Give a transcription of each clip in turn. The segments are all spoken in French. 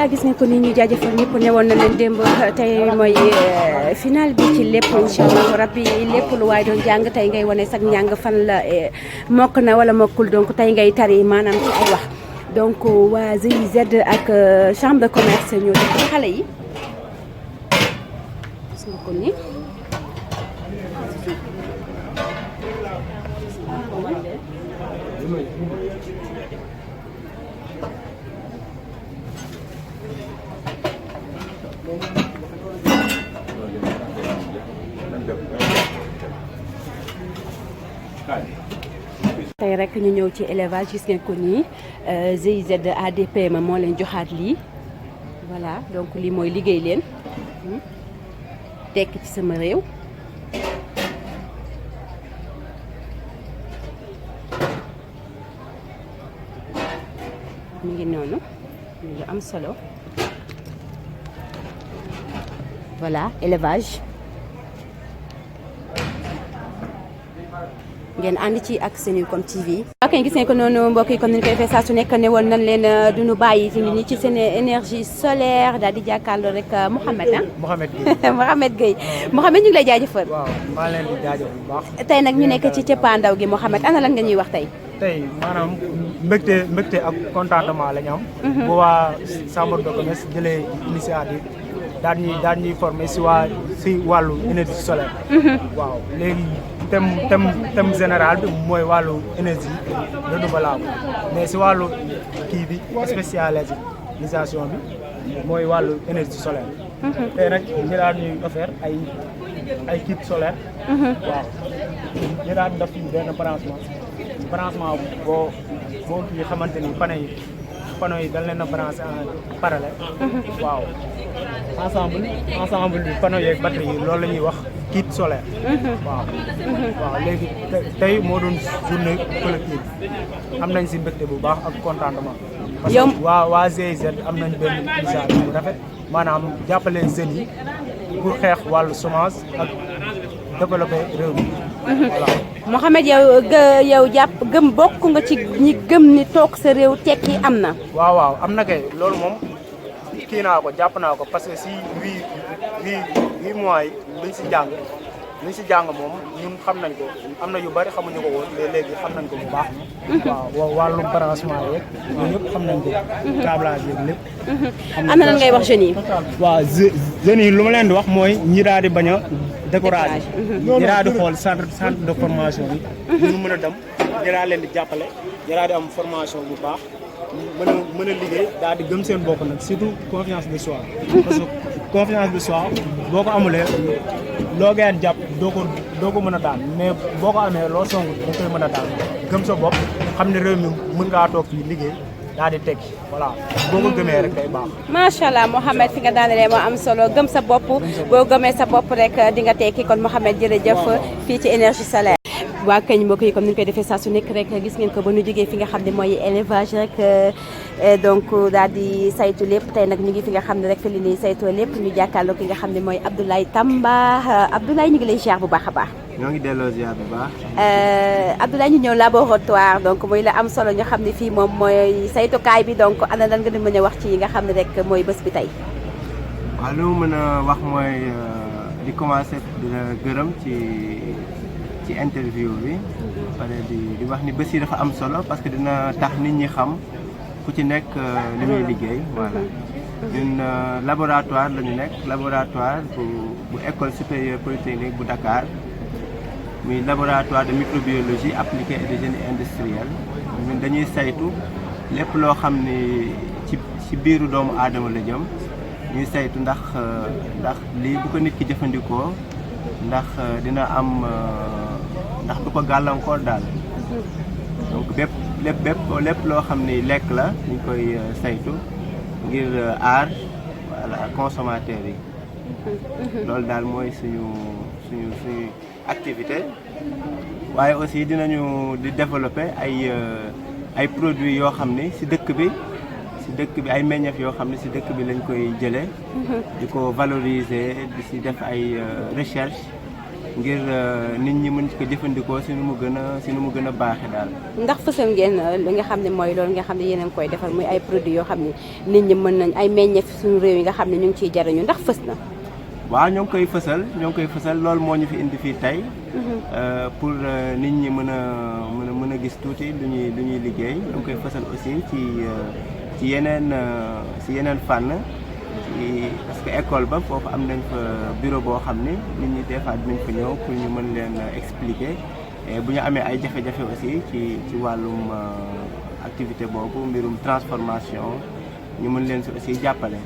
voilà gis ngeen ko ni ñu jaajëfal ñëpp ne woon na leen démb tey mooy final bi ci lépp incha allah rabbi lépp lu waay doon jàng tey ngay wane sax njàng fan la mokk na wala mokkul donc tey ngay tari maanaam ci ay wax donc waa GIZ ak chambre de commerce ñoo def ci xale yi gis nga ko ni tey rek ñu ñëw ci élevage gis ngeen ko nii GIZ ADPM moo leen joxaat lii voilà donc lii mooy liggéey leen tekk ci sama réew mi ngi noonu lu am solo voilà élevage ngeen ànd ci ak Senucom TV. ok gis ngeen ko noonu mbokk yi comme ni ñu koy defee saa su nekk ne woon nañ leen duñu bàyyi ci nit ñi ci seen énergie solaire daal di jàkkaarloo rek Mouhamed ah. Mouhamed Gueye Mouhamed Gueye Mouhamed ñu ngi lay jaajëfal. waaw maa leen di jaajëfal bu baax. tey nag ñu nekk ci cëppaandaw gi Mouhamed ana lan nga ñuy wax tey. tey maanaam mbégte ak contentement la ñu am. bu waa chambre de commerce jëlee initiative daal ñuy former si wàllu énergie solaire. waaw léegi. thème général bi mooy wàllu énergie renouvelable mais si wàllu kii bi spécialisation bi mooy wàllu énergie solaire. tey nag ñu daal ñuy offert ay kit solaire. waaw ñu daal def benn branchement boo kii xamante ni panneaux yi dañ leen a branché en parallèle. waaw ensemble bi panneaux yeeg batterie yi loolu la ñuy wax kit solaire. waaw léegi tey moo doon journée collective am nañ si mbégte bu baax ak contentement. parce que waa GIZ am nañ benn initiative bu rafet maanaam jàppale jeunes yi pour xeex wàllu chômage ak développer réew mi. voilà Mouhamed yow gëm bokk nga ci ñi gëm ni toog sa réew tekki am na. waaw am na kay loolu moom kii naa ko jàpp naa ko parce que si 8 mois yi luñ si jàng moom ñun xam nañ ko am na yu bari xamuñu ko woon mais léegi xam nañ ko bu baax. waaw wàllum branchement yeeg ñun ñëpp xam nañ ko. câblage yeeg lépp. am na lan ngay wax jeunes yi. waaw jeunes yi lu ma leen di wax mooy ñi daal di bañ a découragé. ñi daal di xool centre de formation bi. ñu mën a dem ñi daal leen di jàppale ñi daal di am formation bu baax. mën a liggéey daal di gëm seen bopp nag surtout confiance de soi. parce que confiance de soi boo ko amulee loo gën jàpp doo ko mën a daan mais boo ko amee loo song da koy mën a daan gëm sa bopp xam ne réew mi mën ngaa toog fii liggéey daal di tekki voilà boo ko gëmee rek day baax. macha allah Mouhamed fi nga daanelee moo am solo gëm sa bopp boo gëmee sa bopp rek di nga tekki kon Mouhamed jërëjëf fii ci énergie solaire. waa kañ mbokk yi comme ni ñu koy defee saa su nekk rek gis ngeen ko ba ñu jógee fi nga xam ne mooy élevage rek donc daal di saytu lépp tey nag ñu ngi fi nga xam ne rek fi li ñuy saytoo lépp ñu jàkkaarloo ki nga xam ne mooy Abdoulaye Tamba Abdoulaye ñu ngi lay ziar bu baax a baax. ñoo ngi delloo ziar bu baax. Abdoulaye ñu ñëw laboratoire donc muy la am solo ñu xam ne fii moom mooy saytukaay bi donc ana lan nga di mën a wax ci yi nga xam ne rek mooy bés bi tey. waaw lu mu mën a wax mooy di commencer di la gërëm ci interview bi. pare di wax ni bés yi dafa am solo parce que dina tax nit ñi xam ku ci nekk li muy liggéey voilà. ñun laboratoire la ñu nekk laboratoire bu école supérieure polytechnique bu Dakar muy laboratoire de microbiologie appliquée et de génie industriel ñun dañuy saytu lépp loo xam ni ci biiru doomu aadama la jëm ñuy saytu ndax lii bu ko nit ki jëfandikoo ndax dina am ndax du ko gàllankoor daal donc lépp loo xam ni lekk la ñu koy saytu ngir aar wala consommateurs yi loolu daal mooy suñu activité waaye aussi dinañu di développer ay produits yoo xam ni ci dëkk bi ay meññeef yoo xam ne ci dëkk bi lañ koy jëlee di ko valoriser di ci def ay recherche ngir nit ñi mën ko jëfandikoo si nu mu gën a baaxee daal. ndax fësal ngeen li nga xam ne mooy loolu nga xam ne yéen a ngi koy defar muy ay produits yoo xam ne nit ñi mën nañ ay meññeef suñu réew yi nga xam ne ñu ngi ciy jariñu ndax fës na. waaw ñoo ngi koy fësal loolu moo ñu fi indi fii tey. pour nit ñi mën a gis tuuti lu ñuy liggéey ñoo ngi koy fësal aussi ci yeneen fànn. parce que école ba foofu am nañ fa bureau boo xam ne nit ñi des fois dinañ fa ñëw pour ñu mën leen expliquer et bu ñu amee ay jafe-jafe aussi ci wàllum activité boobu mbirum transformation ñu mën leen si aussi jàppale.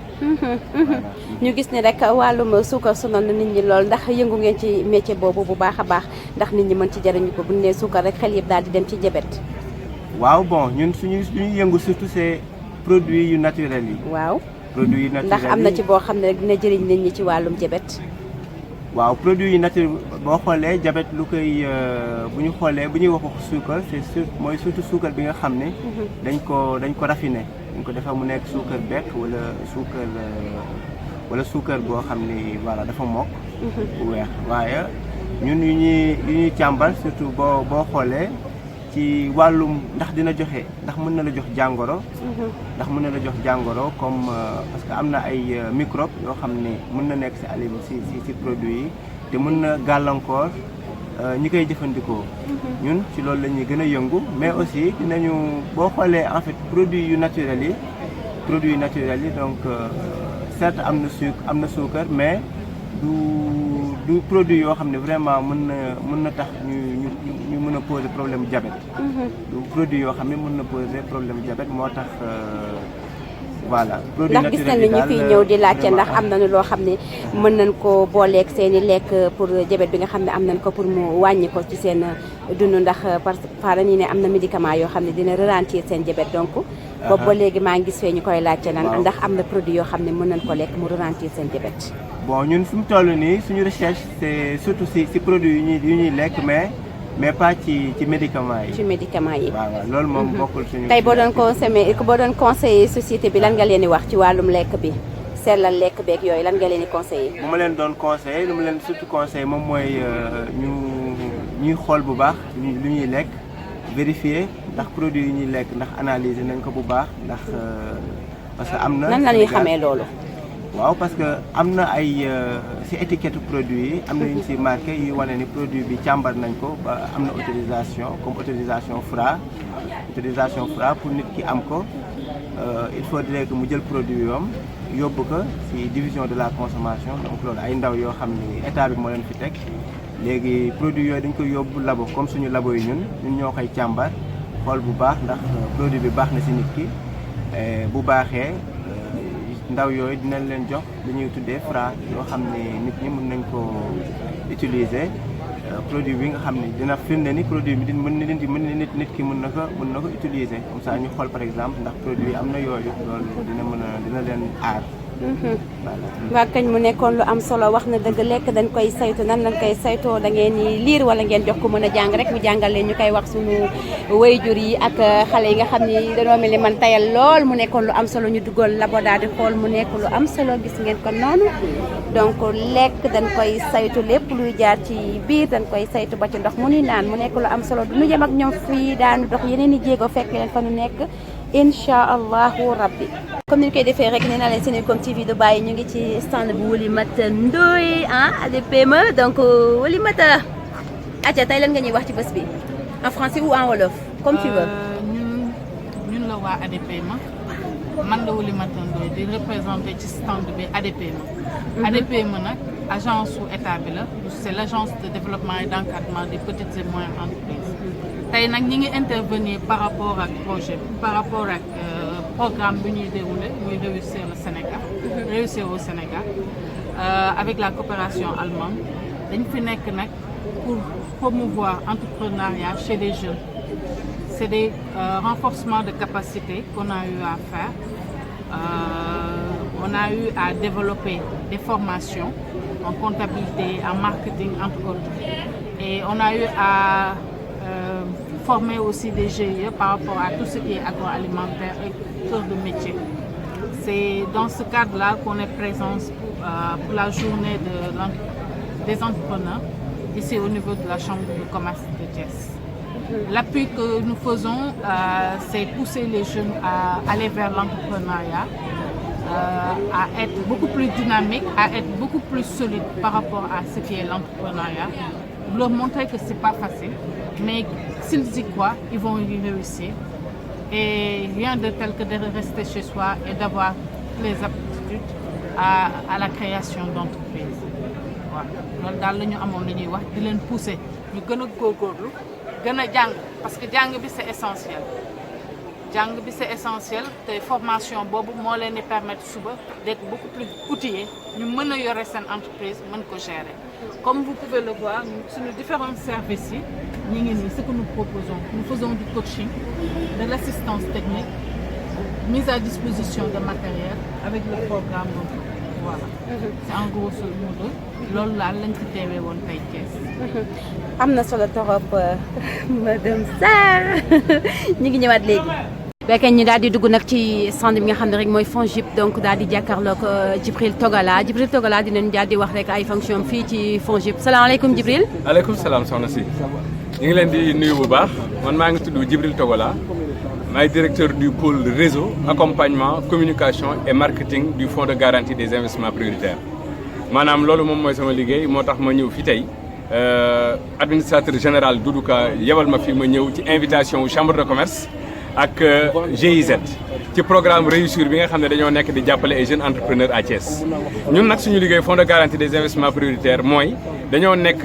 ñu gis ne rek wàllum suukar sonal na nit ñi lool ndax yëngu ngeen ci métier boobu bu baax a baax ndax nit ñi mën ci jariñu ko bu ñu nee suukar rek xel yëpp daal di dem ci jabet. waaw bon ñun suñu yëngu surtout c'est produits yu naturels yi. waaw. produits yu naturels ndax am na ci boo xam ne rek dina jëriñ nit ñi ci wàllum jabet. waaw produits yu naturels boo xoolee jabet lu koy bu ñu wax suukar mooy surtout suukar bi nga xam ne. dañ ko raffiné dañ ko defar mu nekk suukar bekk wala suukar boo xam ni voilà dafa mokk. bu weex waaye ñun yu ñuy càmbar surtout boo xoolee. ci wàllum ndax mën na la jox jàngoro. ndax mën na la jox jàngoro comme parce que am na ay microbe yoo xam ne mën na nekk ci aliment ci produit yi te mën na gàllankoor ñi koy jëfandikoo. ñun ci loolu la ñuy gën a yëngu mais aussi dinañu boo xoolee en fait produits yu naturels yi donc certes am na suukar mais du produit yoo xam ne vraiment mën na tax ñu mën a poser problème diabète. du produit yoo xam ne mën na poser problème diabète moo tax voilà. produit ndax gis nañ ni ñu fiy ñëw di laajte ndax am nañu loo xam ne mën nañ ko booleeg seen i lekk pour diabète bi nga xam ne am nañ ko pour mu wàññi ko ci seen dund ndax parce que dañuy ne am na médicament yoo xam ne dina ralentir seen diabète donc. boobu ba léegi maa ngi gis fee ñu koy laajte nan ndax am na produit yoo xam ne mën nañ ko lekk mu ralentir seen diabète. bon ñun fi mu toll nii suñu recherche c'est surtout ci produits yu ñuy lekk mais pas ci médicaments yi. ci médicaments yi. waaw loolu moom bokkul suñu. tey boo doon conseiller société bi lan nga leen di wax ci wàllum lekk bi sellal lekk beeg yooyu lan nga leen di conseiller. bu ma leen doon conseiller lu ma leen surtout conseiller moom mooy ñuy xool bu baax lu ñuy lekk vérifier ndax produit yi ñuy lekk ndax analyser nañ ko bu baax ndax parce que am na. nan la ñuy xamee loolu. waaw parce que am na ay ci étiquette produit yi am na yu ñu ci marqué yu wane ni produit bi càmbar nañ ko ba am na autorisation comme autorisation Fra pour nit ki am ko il faudrait que mu jël produit yoom yóbbu ko ci division de la consommation donc loolu ay ndaw yoo xam ni état bi moo leen fi teg léegi produit yooyu dañ koy yóbbu labo comme suñu labo yi ñun ñoo koy càmbar xool bu baax ndax produit bi baax na ci nit ki bu baaxee ndaw yooyu dinañ leen jox lu ñuy tuddee Fra yoo xam ne nit ñi mën nañ ko utiliser produit bi nga xam ne dina firnde ni produit bi nit ki mën na ko utiliser comme ça ñu xool par exemple ndax produit am na yooyu loolu dina leen aar. waa kañ mu nekkoon lu am solo wax na dëgg lekk dañ koy saytu nan lañ koy saytoo da ngeen ni liir wala ngeen jox ko mën a jàng rek mu jàngal leen ñu koy wax suñu waajur yi ak xale yi nga xam ni dañoo mel ni man tayal lool mu nekkoon lu am solo ñu duggoon labo daal di xool mu nekk lu am solo gis ngeen ko noonu donc lekk dañ koy saytu lépp luy jaar ci biir dañ koy saytu ba ci ndox mu ni naan mu nekk lu am solo du ñu yem ak ñoom fii daanu dox yeneen i jéego fekk leen fa nu nekk incha allahu rabbi comme ni ñu koy defee rek nee naa leen Senecoom TV Dubaï ñu ngi ci stand bu Oulimata Ndoye ADPME donc Oulimata atia tey lan nga ñuy wax ci bés bi en français ou en wolof comme tu veux. ñun la waa ADPME man la Oulimata Ndoye di représenté ci stand bi ADPME. ADPME nag agence su état bi la c'est l'agence de développement et d'encadrement des petites et moyennes entreprises. tey nag ñi ngi intervenir par rapport ak projet par rapport ak programme bi ñuy déroulé muy réussir au Sénégal avec la coopération allemande dañ fi nekk nag pour promouvoir entrepreneuriat chez les jeunes. C'est des renforcements de capacité qu'on a eu à faire. On a eu à développer des formations en comptabilité, en marketing, entre autres. Et on a eu à former aussi des GIE par rapport à tout ce qui est agroalimentaire et cœur de métier. C'est dans ce cadre-là qu'on est présent pour la journée des entrepreneurs ici au niveau de la Chambre de commerce de Thiès. L'appui que nous faisons, c'est pousser les jeunes à aller vers l'entrepreneuriat, à être beaucoup plus dynamique, à être beaucoup plus solide par rapport à ce qui est l'entrepreneuriat. Leur montrer que c'est pas facile, mais s'ils y croient, ils vont y réussir. Et rien de tel que de rester chez soi et d'avoir les aptitudes à la création d'entreprises. Voilà. loolu daal la ñu amoon la ñuy wax di leen pousser ñu gën a góorgóorlu gën a jàng parce que jàng bi c'est essentiel. jàng bi c'est essentiel te formation boobu moo leen di permettre suba d'être beaucoup plus outillés ñu mën a yore seen entreprise mën ko gérer. Comme vous pouvez le voir sur nos différents services yi ce que nous proposons, nous faisons du coaching, de l'assistance technique, mise à disposition de matériel avec le programme. Voilà. C'est en gros ce modo. loolu laal lañ ci teewee woon tey Thiès. am na solo torop madame Sarr ñu ngi ñëwaat léegi. béykat ñu daal di dugg nag ci stand bi nga xam ne rek mooy FONGIP donc daal di jàkkaarloog Djibril Togala dinañu daal di wax rek ay fonction fii ci FONGIP salaamaaleykum Djibril. aleykum salaam soxna si ñu ngi leen di nuyu bu baax man maa ngi tudd Djibril Togala maay directeur du pôle réseau accompagnement communication et marketing du fonds de garantie des investissements prioritaires maanaam loolu moom mooy sama liggéey moo tax ma ñëw fi tey administrateur général Doudou Ka yebal ma fi ma ñëw ci invitation wu chambre de commerce ak GIZ ci programme réussir bi nga xam ne dañoo nekk di jàppale ay jeunes entrepreneurs à Thiès ñun nag suñu liggéey fonds de garantie des investissements prioritaires mooy dañoo nekk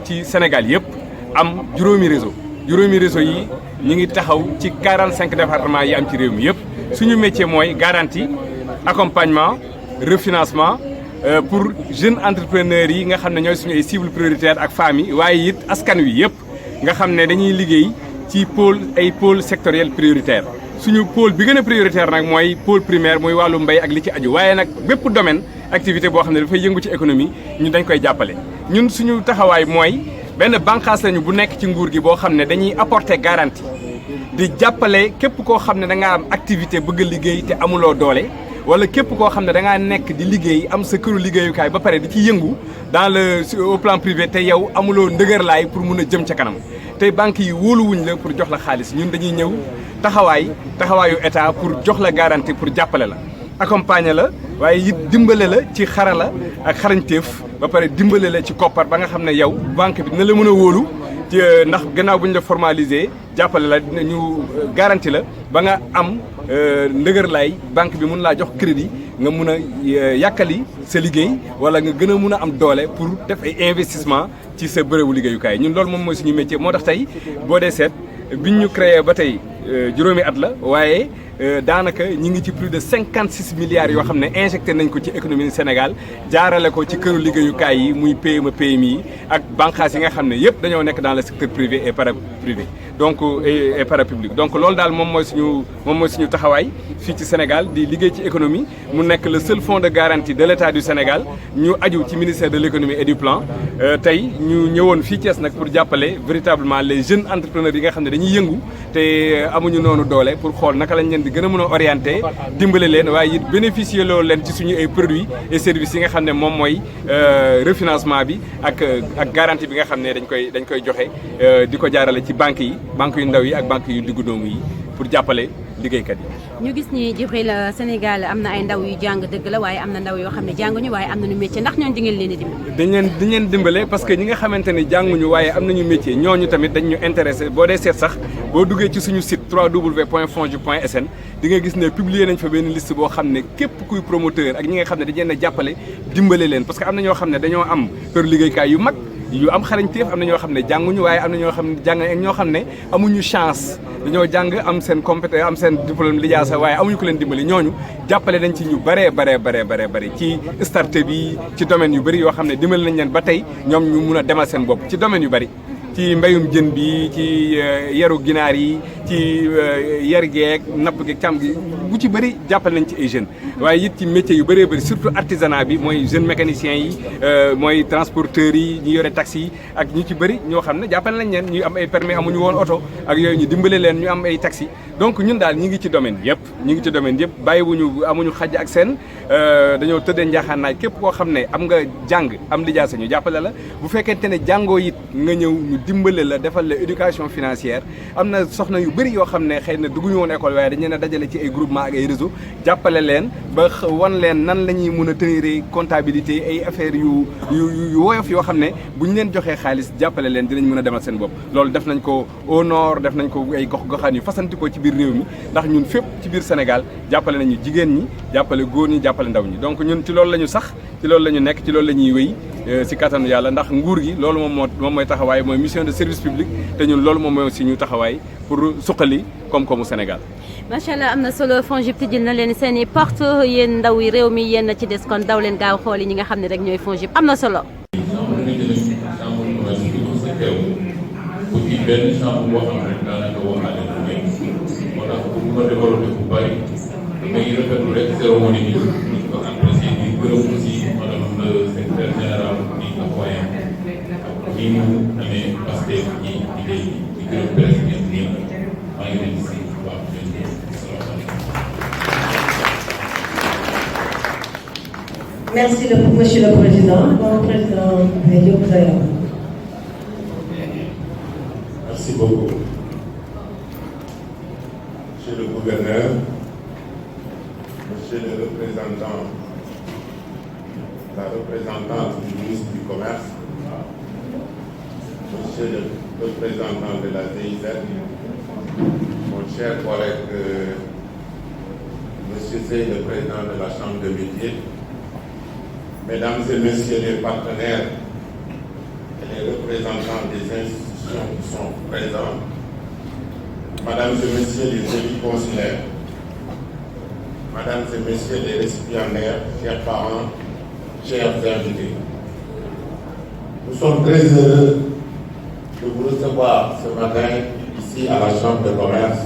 ci Sénégal yëpp am juróomi réseau yi ñu ngi taxaw ci 45 départements yi am ci réew mi yëpp suñu métier mooy garantie accompagnement refinancement pour jeunes entrepreneurs yi nga xam ne ñooy suñu ay cibles prioritaires ak famille waaye it askan wi yëpp nga xam ne dañuy liggéey ci pôle sectoriel prioritaire suñu pôle bi gën a prioritaire nag mooy pôle primaire mooy wàllu mbay ak li ci aju waaye nag bépp domaine activité boo xam ne dafay yëngu ci économie ñun dañ koy jàppale ñun suñu taxawaay mooy benn bànqaas lañu bu nekk ci nguur gi boo xam ne dañuy apporter garantie di jàppale képp koo xam ne da ngaa am activité bëgg a liggéey te amuloo doole wala képp koo xam ne da ngaa nekk di liggéey am sa këru liggéeyukaay ba pare di ci yëngu au plan privé te yow amuloo ndëgërlaay pour mun a jëm ca kanam tey banques yi wóoluwuñ la pour jox la xaalis ñun dañuy ñëw taxawaayu état pour jox la garantie pour jàppale la accompagner la waaye it dimbale la ci xarala ak xarañteef ba pare dimbale la ci koppar ba nga xam ne yow banque bi dina la mën a wóolu ci ndax gannaaw bu ñu la formalisé jàppale la ñu garantie la ba nga am ndëgër laay banque bi mun laa jox crédit nga mun a yàkkali sa liggéey wala nga gën a mun a am doole pour def ay investissement ci sa bërëbu liggéeyukaay ñun loolu moom mooy suñu métier moo tax tey boo dee seet biñ ñu créé ba tey juróomi at la waaye daanaka ñi ngi ci plus de 56 milliards yoo xam ne injecté nañ ko ci économie Sénégal jaarale ko ci këru liggéeyukaay yi muy PME PMI yi ak bànqaas yi nga xam ne yëpp dañoo nekk dans le secteur privé et paraprivé donc et parapublic donc loolu daal moom mooy suñu taxawaay fii ci Sénégal di liggéey ci économie mu nekk le seul fonds de garantie de l'État du Sénégal ñu aju ci ministère de l'économie et du plan tey ñu ñëwoon fii Thiès nag pour jàppale véritablement les jeunes entrepreneurs yi nga xam ne dañuy yëngu te amuñu noonu doole pour xool naka lañ leen di gën a mën a orienté dimbale leen waaye it bénéficier loolu leen ci suñu ay produits et services yi nga xam ne moom mooy refinancement bi ak garantie bi nga xam ne dañ koy joxe di ko jaarale ci banques yu ndaw yi ak banques yu diggu doomu yi pour jàppale liggéeykat yi. ñu gis ni Djibril Sénégal am na ay ndaw yu jàng dëgg la waaye am na ndaw yoo xam ne jànguñu waaye am nañu métier ndax ñooñu di ngeen leen di dimbale. dañ leen dimbale parce que ñi nga xamante ne jànguñu waaye am nañu métier ñooñu tamit dañ ñu intéressé boo dee seet sax boo duggee ci suñu site www.fongip.sn di nga gis ne publier nañ fa benn liste boo xam ne képp kuy promoteur ak ñi nga xam ne dañ leen a jàppale dimbale leen parce que am na ñoo xam ne dañoo am këru liggéeykaay yu mag yu am xarañteef am na ñoo xam ne jànguñu waaye am na ñoo xam ne jàng ak ñoo xam ne amuñu chance dañoo jàng am seen compétence am seen diplôme lijaasa waaye amuñu ko leen dimbali ñooñu jàppale nañ ci ñu bare ci start-up yi ci domaine yu bëri yoo xam ne dimbali nañ leen ba tey ñoom ñu mun a demal seen bopp ci domaine yu bëri ci mbéyum jën bi ci yaru ginaar yi ci yar geeg napp geeg càmm gi bu ci bëri jàppale nañ ci ay jeunes waaye it ci métiers yu bëree bëri surtout artisanat bi mooy jeunes mécaniciens yi mooy transporteurs yi ñu yore taxi yi ak ñu ci bëri ñoo xam ne jàppale nañ leen ñu am ay permis amuñu woon oto ak yooyu ñu dimbale leen ñu am ay taxi donc ñun daal ñi ngi ci domaine yëpp bàyyiwuñu amuñu xaj ak seen dañoo tëddee njaaxaanaay képp koo xam ne am nga jàng am lijaasa ñu jàppale la bu fekkente ne jàngoo it nga ñëw ñu dimbale la defal la éducation financière am na soxna yu bëri yoo xam ne xëy na dugguñu woon école waaye dañu leen a dajale ci ay groupement ak ay réseau jàppale leen ba wan leen nan la ñuy mën a tenir comptabilité ay affaires yu woyof yoo xam ne bu ñu leen joxee xaalis jàppale leen dinañ mën a demal seen bopp loolu def nañ ko au nord def nañ ko ay gox-goxaan yu fasanti ko ci biir réew mi ndax ñun fépp ci biir Sénégal jàppale nañu jigéen ñi jàppale góor ñi jàppale ndaw ñi donc ñun ci loolu la ñu sax ci loolu la ñu nekk ci loolu la ñuy wéy si kattanu yàlla ndax nguur gi loolu moom mooy taxawaay mooy mission de service public te ñun loolu moom mooy aussi ñu taxawaay pour suqali koom-koomu Sénégal. macha allah am na solo FONGIP tijjil na leen seen i porte yéen ndaw yi réew mi yéen ci des kon daw leen gaaw xool yi ñi nga xam ne rek ñooy FONGIP am na solo. pour ci benn chambre boo xam ne rek daanaka waxaale bu may moo tax pour ko développé bu bari damay rafetlu rek cérémonie bi ñu ko apprécié di gërëm aussi madame le secrétaire général di taxawaayam ak ni mu amee Pastef ci liggéey di gërëm président bi maa ngi leen di si waaw Merci Monsieur le Président. Bon Président Diop, vous avez la parole. Merci beaucoup. Monsieur le gouverneur, Monsieur le représentant, la représentante du ministre du Commerce, Monsieur le représentant de la GIZ, mon cher collègue Monsieur Sey, le président de la Chambre de métier, Mesdames et Messieurs les partenaires et les représentants des institutions qui sont présents, Mesdames et Messieurs les élus consulaires, Mesdames et Messieurs les récipiendaires, chers parents, chers invités, nous sommes très heureux de vous recevoir ce matin ici à la Chambre de commerce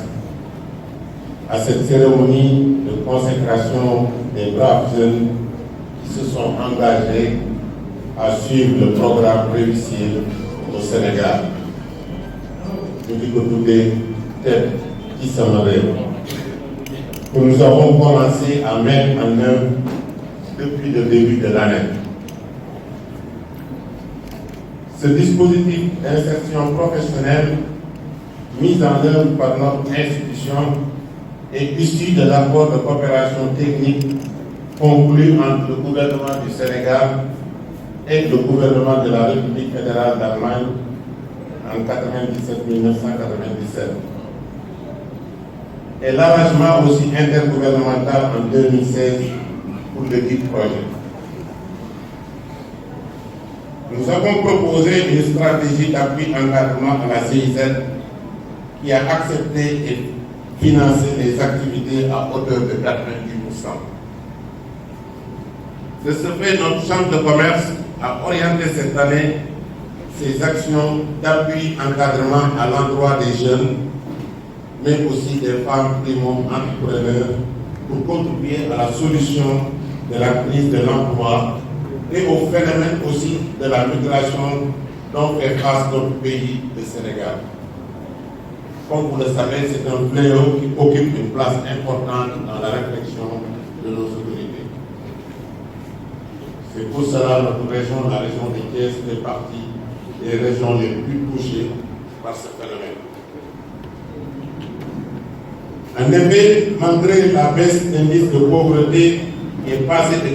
à cette cérémonie de consécration des braves jeunes qui se sont engagés à suivre le programme réussir au Sénégal. Nous disons tête qui s'en rêve. Que nous avons commencé à mettre en œuvre depuis le début de l'année. Ce dispositif d'insertion professionnelle mis en œuvre par notre institution est issu de l'accord de coopération technique conclu entre le gouvernement du Sénégal et le gouvernement de la République fédérale d'Allemagne en 1997 et l'arrangement aussi intergouvernemental en 2016 pour le dit projet. Nous avons proposé une stratégie d'appui encadrement à la CIZ qui a accepté et financé les activités à hauteur de 90%. De ce fait, notre Chambre de commerce a orienté cette année ses actions d'appui encadrement à l'endroit des jeunes, mais aussi des femmes primo-entrepreneurs pour contribuer à la solution de la crise de l'emploi et au phénomène aussi de la migration dont fait face notre pays, le Sénégal. Comme vous le savez, c'est un fléau qui occupe une place importante dans la réflexion de nos autorités. C'est pour cela notre région, la région de Thiès, fait partie des régions les plus touchées par ce phénomène. En effet, malgré la baisse d'indice de pauvreté qui est passé de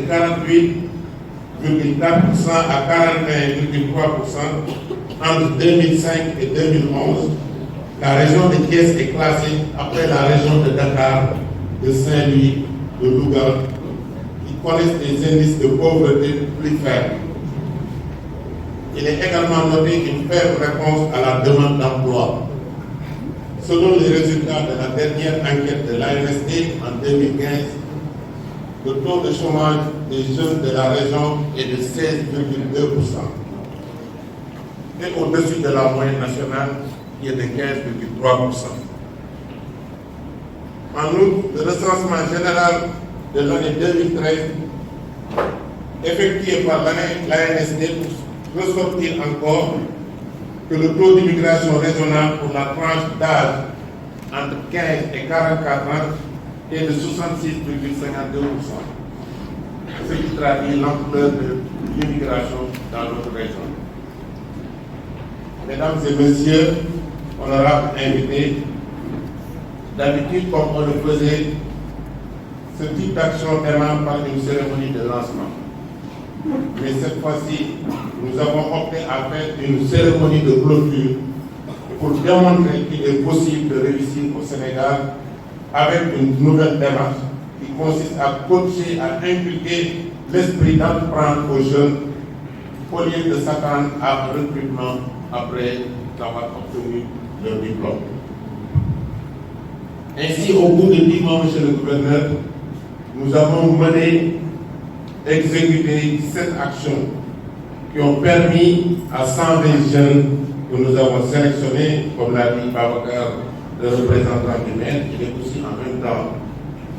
48,4% à 41,3% entre 2005 et 2011, la région de Thiès est classée après la région de Dakar, de Saint-Louis, de Louga, qui connaissent des indices de pauvreté plus faibles. Il est également noté une faible réponse à la demande d'emploi. Selon les résultats de la dernière enquête de l'ANSD en 2015, le taux de chômage des jeunes de la région est de 16,2% et au-dessus de la moyenne nationale qui est de 15,3%. En outre, le recensement général de l'année 2013 effectué par l'ANSD pour ressortir encore que le taux d'immigration régionale pour la tranche d'âge entre 15 et 44 ans est de 66,52%. ce qui traduit l'ampleur de l'immigration dans notre région. Mesdames et messieurs, honorables invités, d'habitude, comme on le faisait, ce type d'action démarre par une cérémonie de lancement. Mais cette fois-ci, nous avons opté à faire une cérémonie de clôture pour démontrer qu'il est possible de réussir au Sénégal avec une nouvelle démarche qui consiste à coacher, à inculquer l'esprit d'entreprendre aux jeunes au lieu de s'attendre à un recrutement après avoir obtenu leur diplôme. Ainsi, au bout de 10 mois, monsieur le gouverneur, nous avons mené, exécuté 7 actions qui ont permis à 120 jeunes que nous avons sélectionnés, comme l'a dit Babacar, le représentant du maire, il est aussi en même temps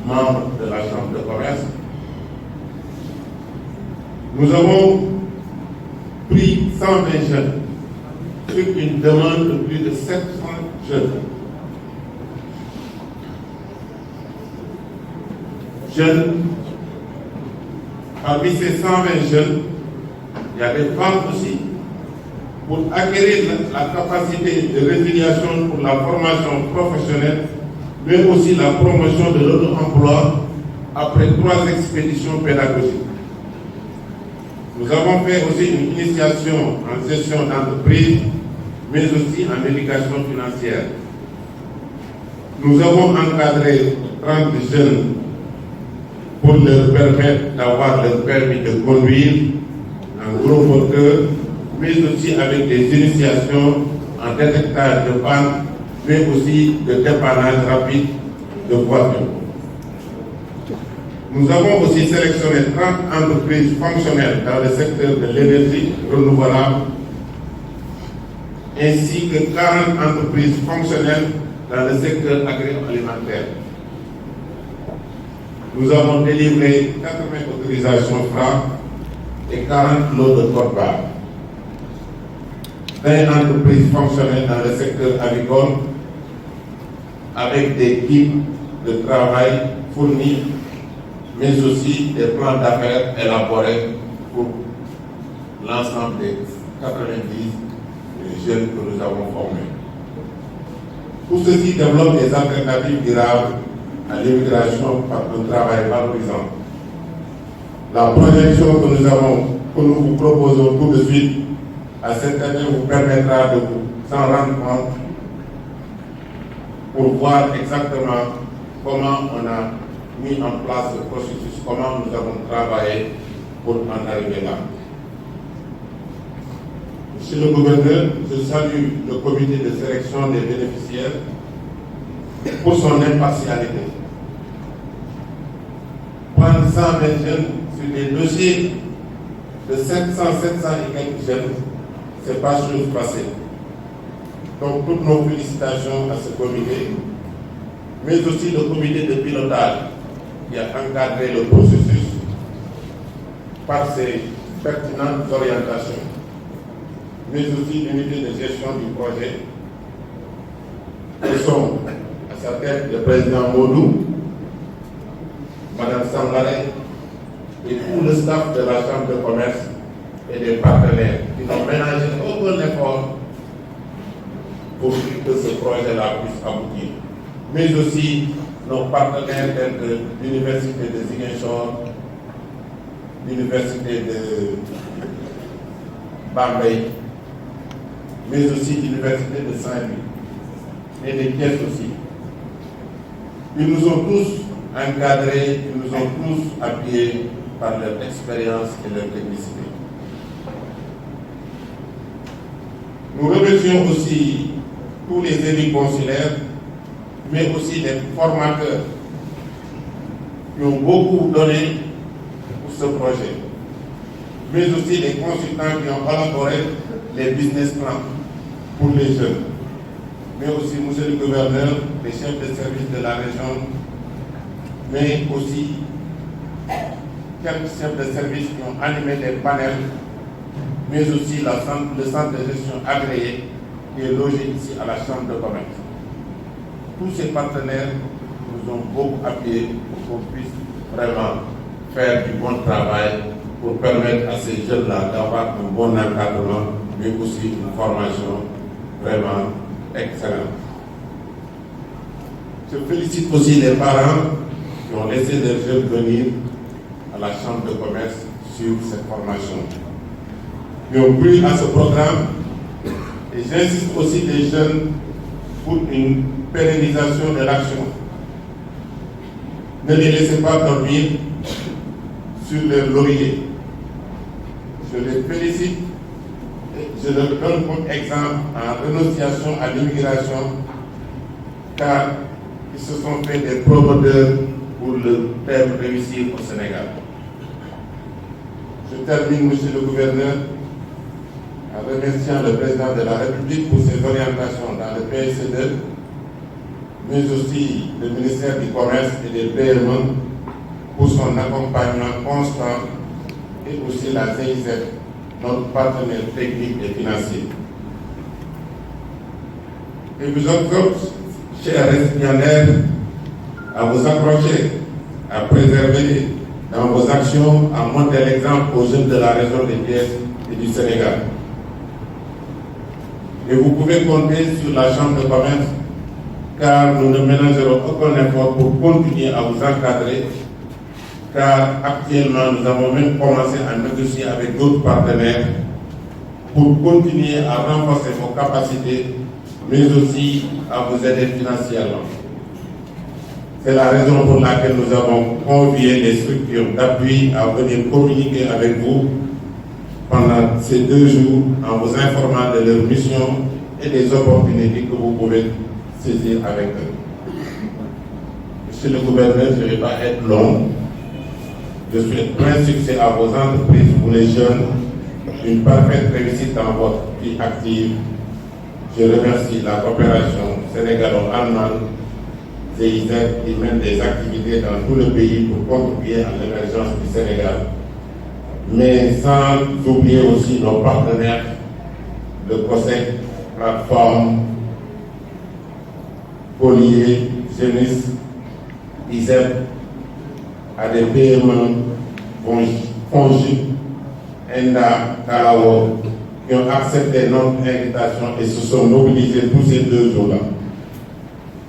membre de la Chambre de commerce. Nous avons pris 120 jeunes sur une demande de plus de 700 jeunes. Parmi ces 120 jeunes, il y a des femmes aussi. Pour acquérir la capacité de résiliation pour la formation professionnelle, mais aussi la promotion de l'auto-emploi après 3 expéditions pédagogiques. Nous avons fait aussi une initiation en gestion d'entreprise, mais aussi en éducation financière. Nous avons encadré 30 jeunes pour leur permettre d'avoir leur permis de conduire en gros moteur, mais aussi avec des initiations en détectage de panne, mais aussi de dépannage rapide de voitures. Nous avons aussi sélectionné 30 entreprises fonctionnelles dans le secteur de l'énergie renouvelable, ainsi que 40 entreprises fonctionnelles dans le secteur agroalimentaire. Nous avons délivré 80 autorisations FRA et 40 lots de code-barres. 20 entreprises fonctionnelles dans le secteur agricole avec des guides de travail fournis, mais aussi des plans d'affaires élaborés pour l'ensemble des 90 jeunes que nous avons formés. Tout ceci développe des alternatives durables à l'immigration par un travail valorisant. La projection que nous vous proposons tout de suite à cette année vous permettra de vous en rendre compte pour voir exactement comment on a mis en place ce processus, comment nous avons travaillé pour en arriver là. Monsieur le gouverneur, je salue le comité de sélection des bénéficiaires pour son impartialité. Prendre 120 jeunes sur des dossiers de 700 et quelques jeunes, ce n'est pas chose facile. Donc toutes nos félicitations à ce comité, mais aussi le comité de pilotage qui a encadré le processus par ses pertinentes orientations, mais aussi l'unité de gestion du projet, qui sont à sa tête le président Modou, Madame Sangaré et tout le staff de la Chambre de commerce et des partenaires qui n'ont ménagé aucun effort pour que ce projet-là puisse aboutir. Mais aussi nos partenaires tels que l'Université de Ziguinchor, l'Université de Bambey, mais aussi l'Université de Saint-Louis et des pièces aussi. Ils nous ont tous encadrés, ils nous ont tous appuyés par leur expérience et leur technicité. Nous remercions aussi tous les élus consulaires, mais aussi les formateurs qui ont beaucoup donné pour ce projet, mais aussi les consultants qui ont élaboré les business plans pour les jeunes, mais aussi, monsieur le gouverneur, les chefs de service de la région, mais aussi quelques chefs de service qui ont animé des panels, mais aussi le centre de gestion agréé qui est logé ici à la Chambre de commerce. Tous ces partenaires nous ont beaucoup appuyés pour qu'on puisse vraiment faire du bon travail pour permettre à ces jeunes-là d'avoir un bon encadrement, mais aussi une formation vraiment excellente. Je félicite aussi les parents qui ont laissé leurs jeunes venir à la Chambre de commerce sur cette formation, qui ont pris à ce programme. Et j'insiste aussi les jeunes pour une pérennisation de l'action. Ne les laissez pas dormir sur leur laurier. Je les félicite et je leur donne comme exemple en renonciation à l'immigration, car ils se sont fait des promoteurs pour le faire réussir au Sénégal. Je termine, Monsieur le Gouverneur, en remerciant le Président de la République pour ses orientations dans le PSE2, mais aussi le ministère du Commerce et des PME pour son accompagnement constant, et aussi la GIZ, notre partenaire technique et financier. Et vous exhorte, chers récipiendaires, à vous accrocher, à préserver dans vos actions, à montrer l'exemple aux jeunes de la région des Thiès et du Sénégal. Et vous pouvez compter sur la Chambre de commerce, car nous ne ménagerons aucun effort pour continuer à vous encadrer, car actuellement nous avons même commencé à négocier avec d'autres partenaires pour continuer à renforcer vos capacités, mais aussi à vous aider financièrement. C'est la raison pour laquelle nous avons convié les structures d'appui à venir communiquer avec vous pendant ces 2 jours en vous informant de leur mission et des opportunités que vous pouvez saisir avec eux. Monsieur le Gouverneur, je ne vais pas être long. Je souhaite plein succès à vos entreprises, vous les jeunes, une parfaite réussite dans votre vie active. Je remercie la coopération sénégalo-allemande, GIZ, qui mène des activités dans tout le pays pour contribuer à l'émergence du Sénégal. Mais sans oublier aussi nos partenaires, le COSEC, plateforme, Polier, Genis, ISEP, ADPM, Fongi, ENDA, Kalao, qui ont accepté notre invitation et se sont mobilisés tous ces 2 jours-là.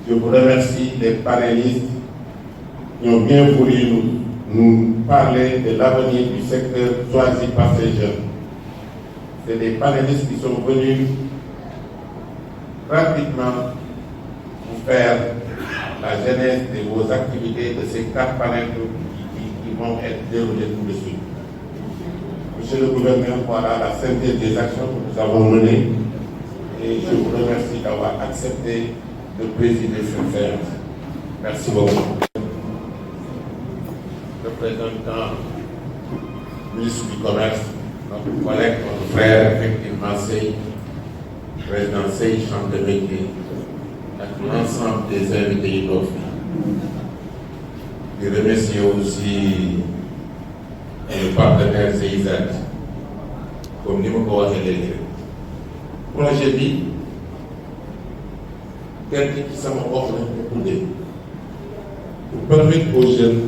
Je vous remercie les panélistes qui ont bien voulu nous parler de l'avenir du secteur choisi par ces jeunes. C'est des panélistes qui sont venus rapidement vous faire la genèse de vos activités, de ces 4 panels qui vont être déroulés tout de suite. Monsieur le Gouverneur, voilà la synthèse des actions que nous avons menées et je vous remercie d'avoir accepté de présider cette séance. Merci beaucoup. Représentant ministre du Commerce, notre collègue, notre frère, effectivement, Sey, président Sey, chambre de métier, avec l'ensemble des invités innovants. Je remercie aussi le partenaire GIZ, comme nous l'avons dit. Projet B, quelqu'un qui s'en va pour permettre aux jeunes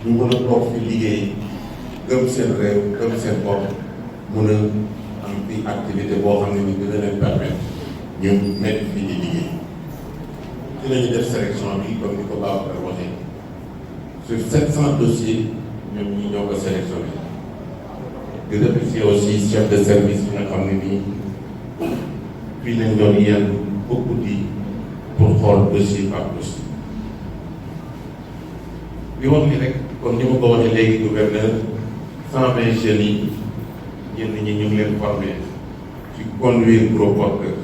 de mën a toog fi liggéey gëm seen réew gëm seen bopp mën a am fi activité boo xam ne ni dina leen permettre ñu nekk fii di liggéey. dinañu def sélection bi comme ni ko Babacar waxee sur 700 dossiers ñoom ñi ñoo ko sélectionné. di remercier aussi chef de service yi nga xam ne nii fii lañ doon yenn beaucoup di pour xool dossier par dossier. li wax ni rek comme ni ma ko waxee léegi gouverneur 120 jeunes yi ñenn ñi ñu ngi leen formé ci conduire gros porteur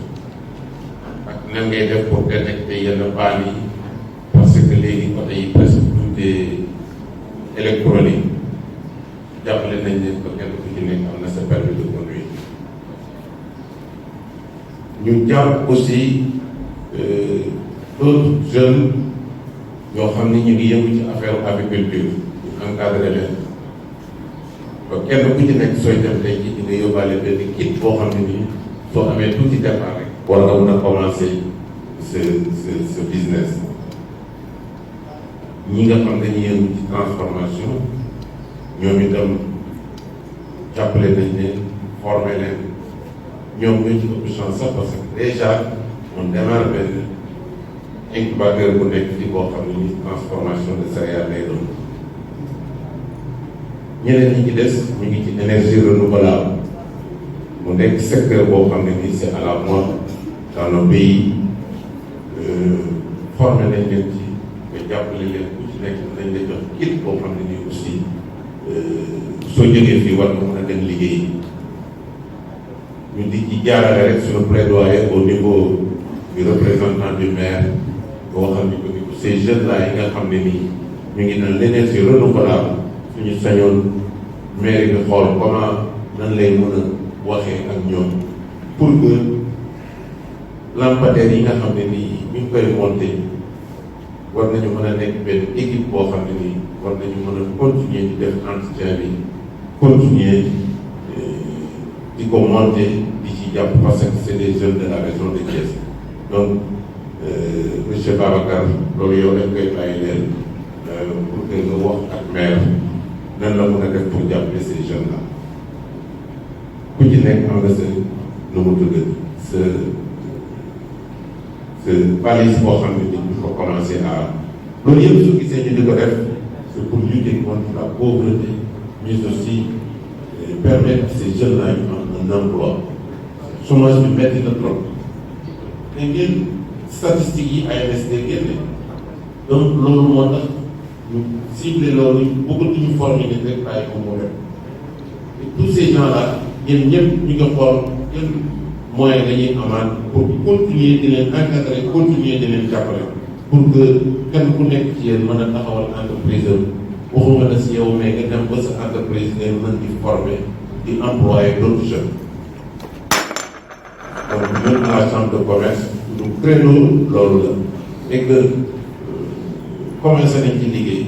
ak nan ngay def pour détecter yenn panne yi parce que léegi oto yi presque tout est électronique jàppale nañ leen ko kenn ku ci nekk am na sa permis de conduire. ñu jàpp aussi d'autres jeunes yoo xam ne ñu ngi yëngu ci affaire agriculture ñu encadré leen ba kenn ku ci nekk sooy dem tey jii di nga yóbbaale benn kit boo xam ne nii soo amee tuuti départ rek war nga mën a commencer ce business. ñi nga xam dañuy yëngu ci transformation ñoom itam jàppale nañ leen former leen ñoom ñoo ci ëpp chance sax parce que déjà on démarre benn incubateur bu nekk ci boo xam ne ni transformation de céréales lay doon ñeneen ñi ci des ñu ngi ci énergie renouvelable mu nekk secteur boo xam ne ni c'est à la mode dans nos pays formé nañ leen ci mais jàppale leen ku ci nekk nañ la jox kit boo xam ne nii aussi soo jógee fii war nga mën a dem liggéey ñu di ci jaarale rek suñu plaidoyer au niveau du représentant du maire boo xam ne ko ces jeunes là yi nga xam ne nii ñu ngi dans l'énergie renouvelable suñu sañoon maire bi xool comment nan lay mën a waxee ak ñoom pour que lampadaires yi nga xam ne nii ñu ngi koy monter war nañu mën a nekk benn équipe boo xam ne nii war nañu mën a continuer di def entretien bi continuer di ko monter di ci jàpp parce que c'est des jeunes de la région de Thiès donc monsieur Babacar loolu yow dañ koy bàyyi leen pour que nga wax ak maire nan la mën a def pour jàppale ces jeunes là ku ci nekk am nga sa nu mu tudd sa valise boo xam ne nit ñi ko commencé à loolu yëpp su gisee ñu di ko def c'est pour lutter contre la pauvreté mais aussi permettre à ces jeunes là ñu am un emploi chômage bi metti na trop te ngeen statistiques yi ANSD génne donc loolu moo tax ñu ciblé loolu bëggatuñu former nit rek bàyyi ko mu def et tous ces gens là ñun ñëpp ñu ngi xool yan moyen dañuy amaat pour continuer di leen encadrer continuer di leen jàppale pour que kenn ku nekk ci yéen mën a taxawal entreprise am waxuma la si yow mais nga dem ba sa entreprise ngay mën di former di employer d'autres jeunes donc ñun à la chambre de commerce lu créneau loolu la et que commencé nañ ci liggéey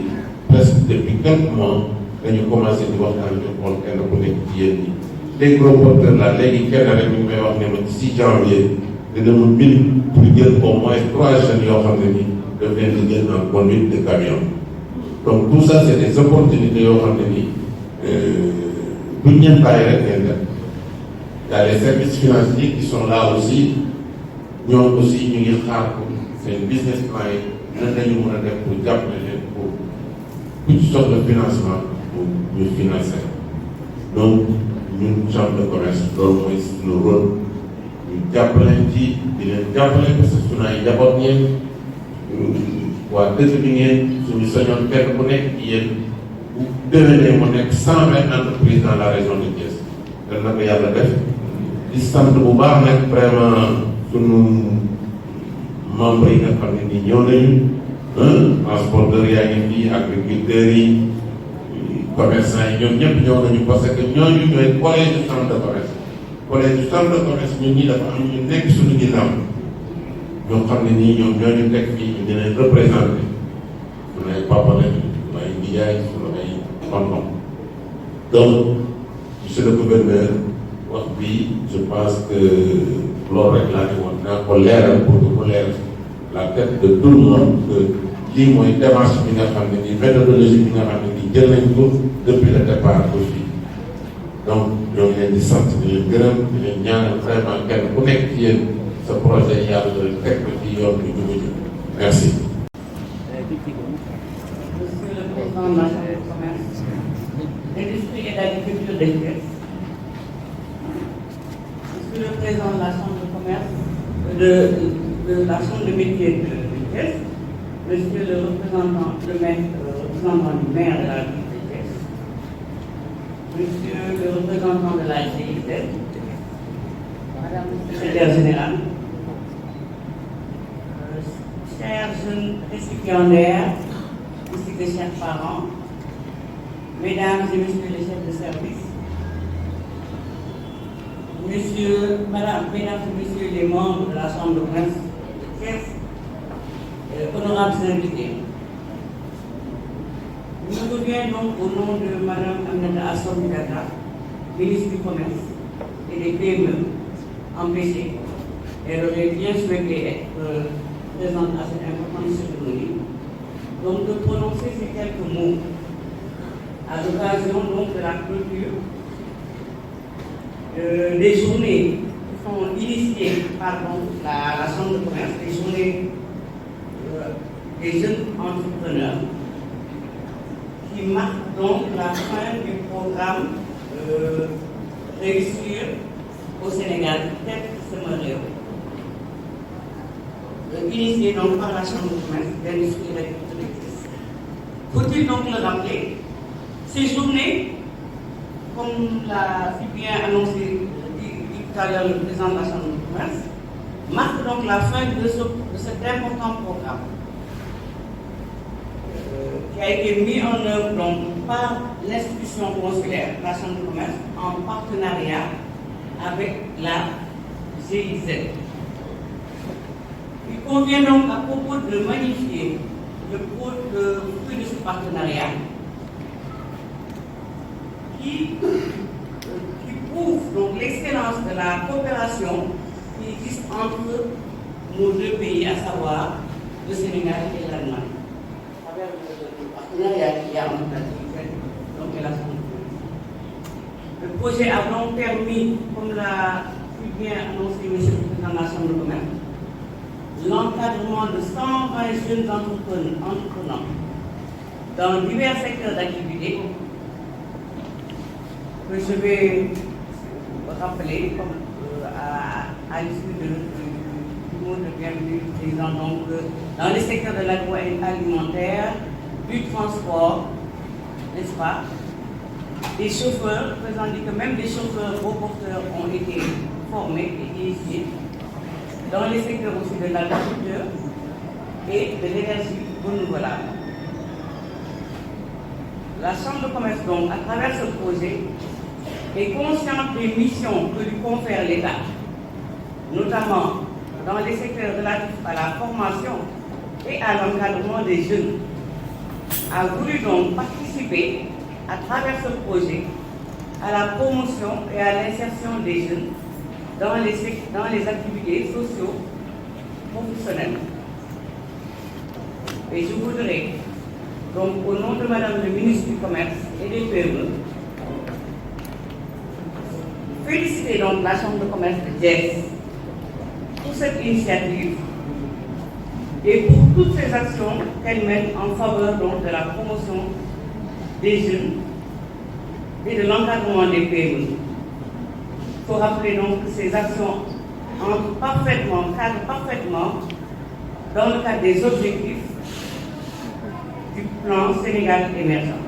presque depuis quelques mois dañu commencé di waxtaan ñu xool kenn ku nekk ci yéen ñi les gros porteurs là léegi kenn rek ñu may wax ne ma ci janvier dina ma bind pour jël au moins 3 jeunes yoo xam ne ni daf leen di jël en conduite de camion donc tout ça c'est des opportunités yoo xam ne ni duñ leen bàyyi rek ngeen def y a les services financiers qui sont là aussi ñoom aussi ñu ngi xaar pour seen business plan yi nan lañu mën a def pour jàppale leen pour ku ci soxla financement pour ñu financer donc ñun chambre de commerce loolu mooy suñu rôle ñu jàppale ci di leen jàppale parce que suñu ay njaboot ngeen waa dëkk bi ngeen suñu sañoon kenn ku nekk ci yéen bu déwénee mu nekk 120 entreprises dans la région de Thiès dan na ko yàlla def di sant bu baax nag vraiment suñu membres yi nga xam ne nii ñëw nañu transporteurs yaa ngi fii agriculteurs yi commerçants yi ñoom ñëpp ñëw nañu parce que ñooñu ñooy collège du centre de commerce collège du centre de commerce ñun ñi dafa am ñu nekk suñu ginnaaw ñoo xam ne nii ñoom ñooñu teg fii ñu dinañ représenté suñu ay papa lañu suñu ay nijaay suñu ay tonton donc monsieur le gouverneur wax bi je pense que loolu rek laa ne woon naa ko leeral pour que mu leer la tête de tout le monde que lii mooy démarche bi nga xam ne nii méthodologie bi nga xam ne nii jël nañ ko depuis le départ ba fii donc ñoo ngi leen di sant di leen gërëm di leen ñaanal vraiment kenn ku nekk ci yéen sa projet yàlla teg ko ci yoon bi dugg ci merci. Monsieur le président de la Chambre de commerce, l'industrie et l'agriculture de Thiès. Monsieur le président de la Chambre de commerce, de la Chambre de métier de Thiès. Monsieur le représentant, représentant du maire de la ville de Thiès. Monsieur le représentant de la GIZ. Madame le secrétaire général. Chers jeunes récipiendaires, ainsi que chers parents, mesdames et messieurs les chefs de service, mesdames et messieurs les membres de la Chambre de commerce de Thiès, honorables invités. Je reviens donc au nom de Madame Aminata Assome Diatta, ministre du Commerce et des PME, empêchée. Elle aurait bien souhaité être présente à cette importante cérémonie donc de prononcer ces quelques mots à l'occasion donc de la clôture des journées qui sont initiées par la Chambre de commerce, des journées des jeunes entrepreneurs, qui marquent donc la fin du programme Réussir au Sénégal, peut-être Sama Réew, initié donc par la Chambre de commerce, d'industrie et d'agriculture. Faut-il donc le rappeler, ces journées, comme l'a si bien annoncé tout à l'heure le président de la Chambre de commerce, marquent donc la fin de cet important programme qui a été mis en œuvre donc par l'institution consulaire, la Chambre de commerce, en partenariat avec la GIZ. Il convient donc à propos de magnifier le fruit de ce partenariat qui prouve donc l'excellence de la coopération qui existe entre nos deux pays, à savoir le Sénégal et l'Allemagne. À travers le partenariat qu'il y a entre la GIZ et la Chambre de commerce. Le projet a donc permis, comme l'a si bien annoncé M. le Président de la Chambre de commerce, l'encadrement de 120 jeunes entrepreneurs dans divers secteurs d'activité que je vais rappeler comme à l'issue du mot de bienvenue du président, donc dans les secteurs de l'agroalimentaire, du transport, n'est-ce pas? Des chauffeurs, le président dit que même des chauffeurs gros porteurs ont été formés et initiés dans les secteurs aussi de l'agriculture et de l'énergie renouvelable. La Chambre de commerce, donc, à travers ce projet, est consciente des missions que lui confère l'État, notamment dans les secteurs relatifs à la formation et à l'encadrement des jeunes, a voulu donc participer à travers ce projet à la promotion et à l'insertion des jeunes dans les activités socio-professionnelles. Et je voudrais, donc au nom de Madame le ministre du Commerce et des PME, féliciter donc la Chambre de commerce de Thiès pour cette initiative et pour toutes ces actions qu'elle mène en faveur donc de la promotion des jeunes et de l'encadrement des PME. Il faut rappeler donc que ces actions cadrent parfaitement dans le cadre des objectifs du plan Sénégal émergent.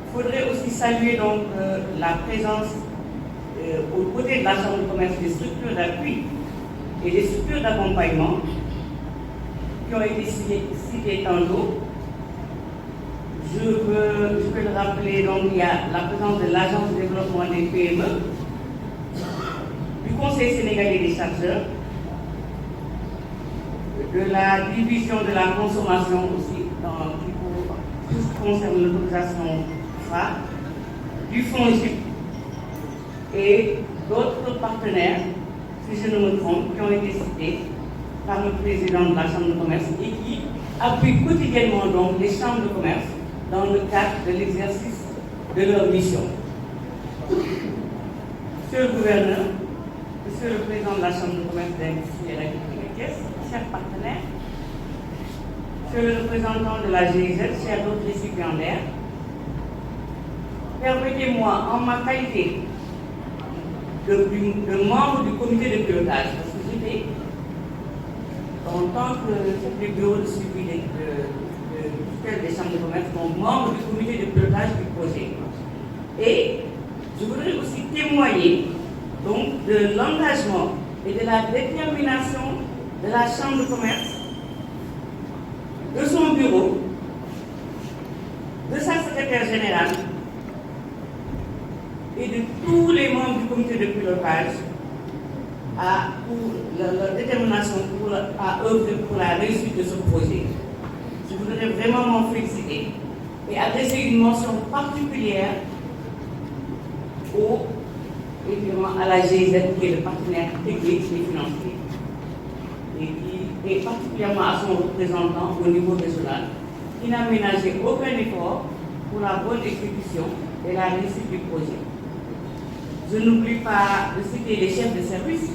Il faudrait aussi saluer donc la présence aux côtés de la Chambre de commerce des structures d'appui et des structures d'accompagnement qui ont été citées tantôt. Je peux le rappeler, donc il y a la présence de l'Agence de développement des PME, du Conseil sénégalais des chargeurs, de la division de la consommation aussi, qui concerne l'autorisation phare, du FONGIP et d'autres partenaires, si je ne me trompe, qui ont été cités par le président de la Chambre de commerce et qui appuient quotidiennement donc les chambres de commerce dans le cadre de l'exercice de leur mission. Monsieur le gouverneur, Monsieur le président de la Chambre de commerce d'industrie et d'agriculture, chers partenaires, Monsieur le représentant de la GIZ, chers autres récipiendaires, permettez-moi, en ma qualité de membre du comité de pilotage, parce que j'étais en tant que chef du bureau de suivi des chambres de commerce, donc membre du comité de pilotage du projet. Et je voudrais aussi témoigner donc de l'engagement et de la détermination de la Chambre de commerce, de son bureau, de sa secrétaire générale et de tous les membres du comité de pilotage pour leur détermination à œuvrer pour la réussite de ce projet. Je voudrais vraiment m'en féliciter et adresser une mention particulière à la GIZ qui est le partenaire technique et financier. et particulièrement à son représentant au niveau régional, qui n'a ménagé aucun effort pour la bonne exécution et la réussite du projet. Je n'oublie pas de citer les chefs de service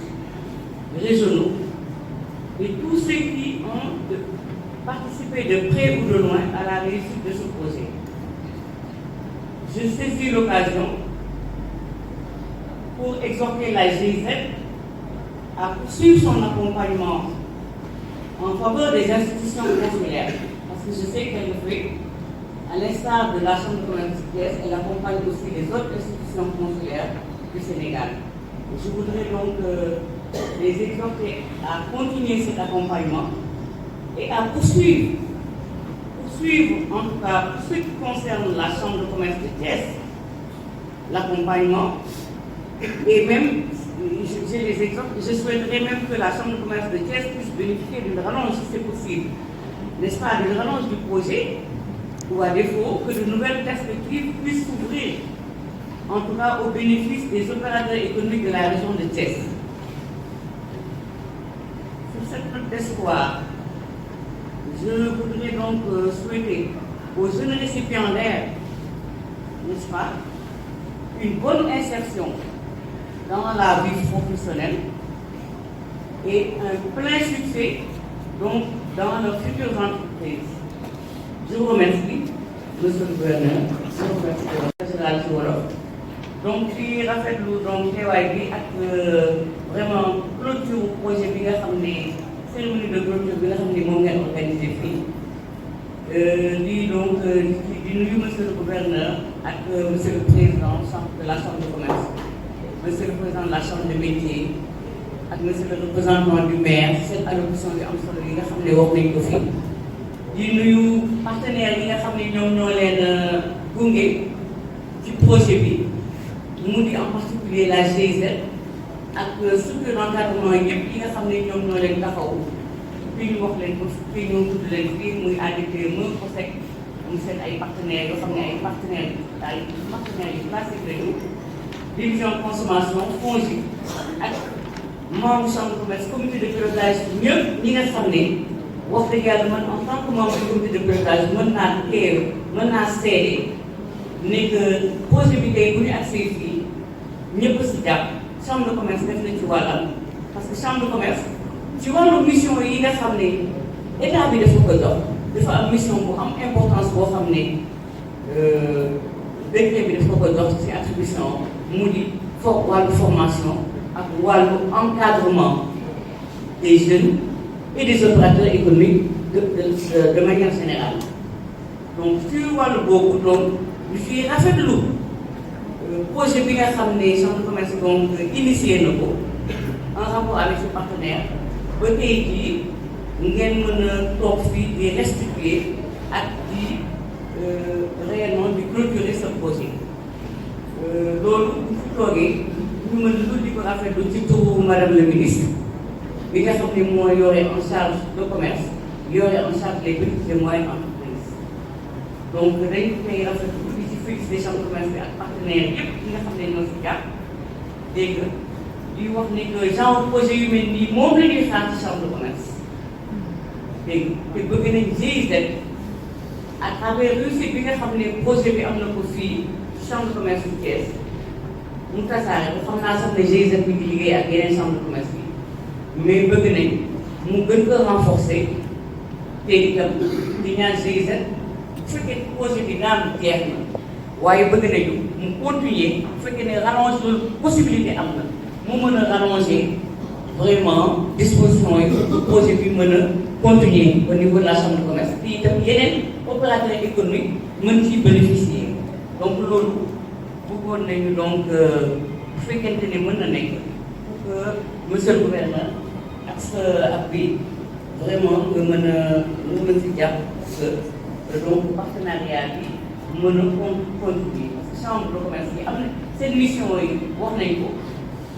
régionaux et tous ceux qui ont participé de près ou de loin à la réussite de ce projet. Je saisis l'occasion pour exhorter la GIZ à poursuivre son accompagnement en faveur des institutions consulaires, parce que je sais qu'elle le fait. À l'instar de la Chambre de commerce de Thiès, elle accompagne aussi les autres institutions consulaires du Sénégal. Et je voudrais donc les exhorter à continuer cet accompagnement et à poursuivre en tout cas pour ce qui concerne la Chambre de commerce de Thiès, l'accompagnement, et même, je les exhorte, je souhaiterais même que la Chambre de commerce de Thiès puisse bénéficier d'une rallonge si c'est possible, n'est-ce pas, d'une rallonge du projet, ou à défaut que de nouvelles perspectives puissent s'ouvrir, en tout cas au bénéfice des opérateurs économiques de la région de Thiès. Sur cette note d'espoir, je voudrais donc souhaiter aux jeunes récipiendaires, n'est-ce pas, une bonne insertion dans la vie professionnelle et un plein succès donc dans leurs futures entreprises. Je vous remercie, monsieur le gouverneur, je vous remercie le général ci wolof. Donc ci rafetlu donc teewaay bi ak vraiment clôture projet bi nga xam ne cérémonie de clôture bi nga xam ne moom ngeen organisé fii di donc di nuyu monsieur le gouverneur ak monsieur le président de la chambre de commerce, monsieur le président de la chambre de métier ak monsieur le représentant du maire seen allocution yu am solo yi nga xam ne wax nañ ko fii. di nuyu partenaires yi nga xam ne ñoom ñoo leen gunge ci projet bi mu di en particulier la GIZ ak structure d'encadrement yëpp yi nga xam ne ñoom ñoo leen taxaw fii ñu wax leen ko fii ñu tudd leen fii muy ADPME COSEC mu seen ay partenaires yoo xam ne ay partenaires yu classique lañu division consommation FONGIP ak membre chambre de commerce comité de pilotage ñëpp ñi nga xam ne wax dëgg yàlla man en tant que membre du comité de pilotage mën naa seede ne que projet bi tey bu ñu accès fii ñëpp si jàpp chambre de commerce def nañ ci wàllam parce que chambre de commerce ci wàllu mission yi nga xam ne état bi dafa ko jox dafa am mission bu am importance boo xam ne décret bi dafa ko jox ci attribution mu di wàllu formation ak wàllu encadrement des jeunes et des opérateurs économiques de manière générale. Donc sur wàllu boobu donc ñu fi rafetlu projet bi nga xam ne chambre de commerce donc initié na ko en rapport avec ses partenaires ba tey jii ngeen mën a toog fii di restituer ak di réellement di clôturer ce projet. loolu bu fi toogee ñu mën lu di ko rafetlu ci turu madame le ministre bi nga xam ne moo yore en charge le commerce yore en charge les petites et moyennes entreprises. Donc dañ koy rafetlu di ci félicité chambre de commerce bi ak partenaires yëpp yi nga xam ne ñoo si jàpp dégg nga di wax ne que genre projet yu mel nii moom la ñuy xaar ci chambre de commerce dégg nga te bëgg nañ GIZ à travers réussite bi nga xam ne projet bi am na ko fii chambre de commerce bu Thiès mu tasaare ko xam naa sax ne GIZ bi di liggéey ak yeneen chambre de commerce bi mais bëgg nañ mu gën ko renforcer te itam di ñaan GIZ bu fekkee projet bi daal jeex na waaye bëgg nañu mu continuer bu fekkee ne rallonge possibilité am na mu mën a rallonger vraiment disposition yi projet bi mën a continuer au niveau de la chambre de commerce te itam yeneen opérateurs économiques mën ci bénéficier. Donc loolu bëggoon nañu donc bu fekkente ne mën na nekk pour que monsieur le gouverneur ak sa appui vraiment nga mën si jàpp que donc partenariat bi mën a contribuer parce que chambre de commerce yi am na seen mission yi wax nañ ko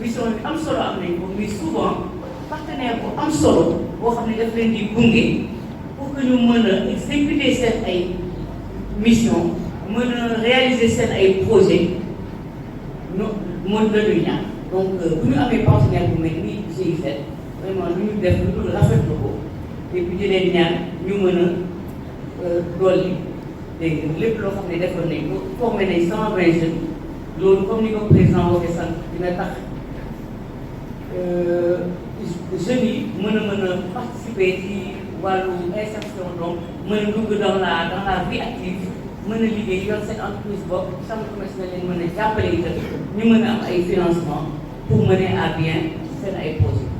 mission bi am solo am nañ ko mais souvent partenaire bu am solo boo xam ne daf leen di gunge pour que ñu mën a exécuter seen ay mission mën a réaliser seen ay projet no mën na lu ñaan donc bu ñu amee partenaire bu mel ni GIZ vraiment lu ñu def lu dul rafetlu ko et puis di leen ñaan ñu mën a dolli dégg nga lépp loo xam ne defoon nañ ko formé nañ 120 jeunes loolu comme ni ko président waxee sànq dina tax jeunes yi mën a participer ci wàllu insertion donc mën a dugg dans la vie active mën a liggéey yor seen entreprise bopp chambre de commerce na leen mën a jàppale itam ñu mën a am ay financement pour mener à bien seen ay projets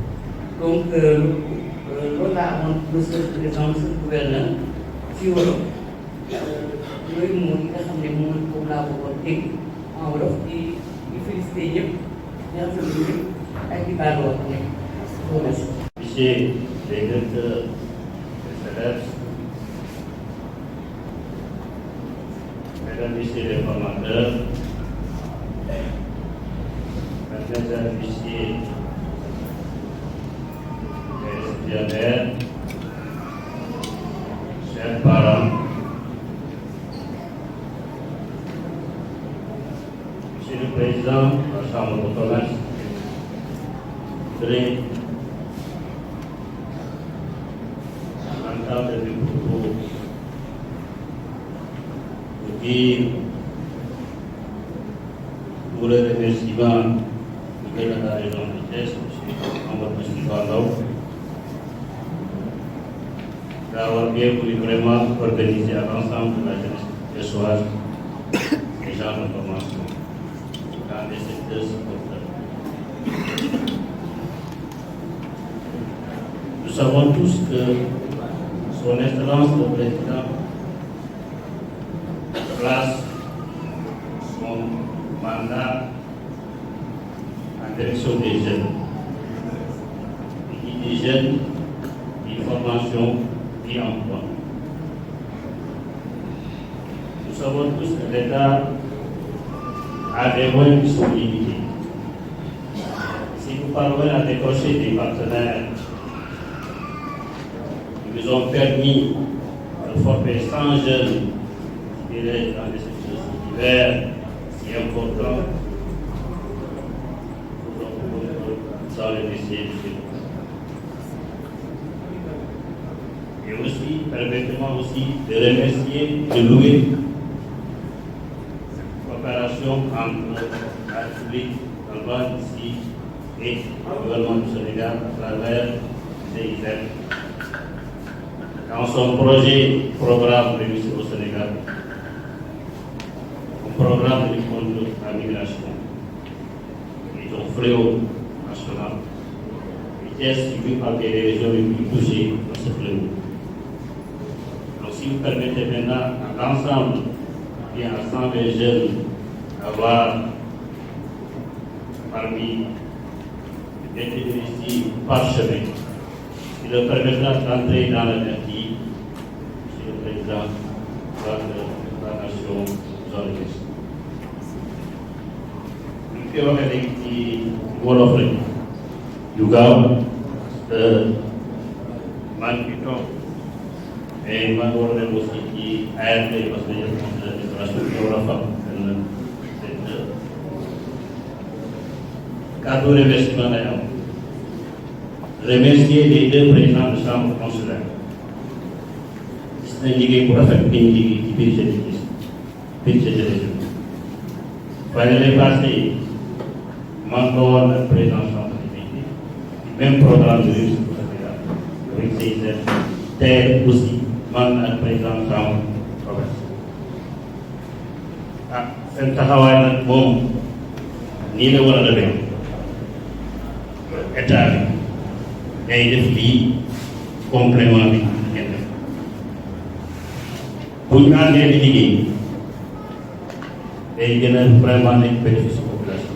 donc loolu laa amoon monsieur le président monsieur le gouverneur ci wolof yooyu moom nga xam ne moom laa bëggoon dégg en wolof di félicité ñëpp di rafetlu ñëpp ak di baal wax ne merci. Monsieur les directeurs des élèves, mesdames, messieurs les formateurs, mesdames et messieurs les étudiants, chers parents, Monsieur le Président de la Chambre de commerce, très entendre mes propos pour dire pour le remerciement du gouverneur de la région de Thiès, M. Amadou Sylvain, d'avoir bien voulu vraiment organiser à l'ensemble de la jeunesse thiessoise les gens de formation dans les secteurs supporters. Nous savons tous que son Excellence le Président place son mandat en direction des jeunes. Il dit des jeunes, une formation et emploi. Nous savons tous que l'État a des moyens qui sont limités. Si nous parvenons à décrocher des partenaires qui nous ont permis de former 100 jeunes qui étaient dans des secteurs divers si importants, dans les métiers de et aussi, permettez-moi aussi de remercier, de louer cette coopération entre la République allemande ici et le gouvernement du Sénégal à travers CIZ. Dans son programme réussi au Sénégal, un programme de lutte contre la migration, qui est un fléau national. Et Thiès figure parmi les régions les plus touchées par ce fléau. Donc, si vous permettez maintenant à l'ensemble, bien à 120 jeunes, d'avoir parmi d'être ici parchemin, qui leur permettra d'entrer dans la vertu, Monsieur le Président de la Nation, journaliste. Nous pouvons aller qui wolof rek yu gaaw man fi toog et man war a dem aussi ci ARD parce que yëpp moom la déclaration bi war a fam cette kàddu remerciement lay am remercier les deux présidents de chambre consulaire gis nañ liggéey bu rafet bi ñu liggéey ci biir jeune yi biir jeune waaye lay passé man ko woon ak président chambre même programme de réussite au Sénégal avec CIZ tey aussi man ak président chambre commerce seen taxawaay nag moom nii la war a demee état bi day def lii complément bi ngeen def bu ñu àndee di liggéey day gën a vraiment nekk bénéfice population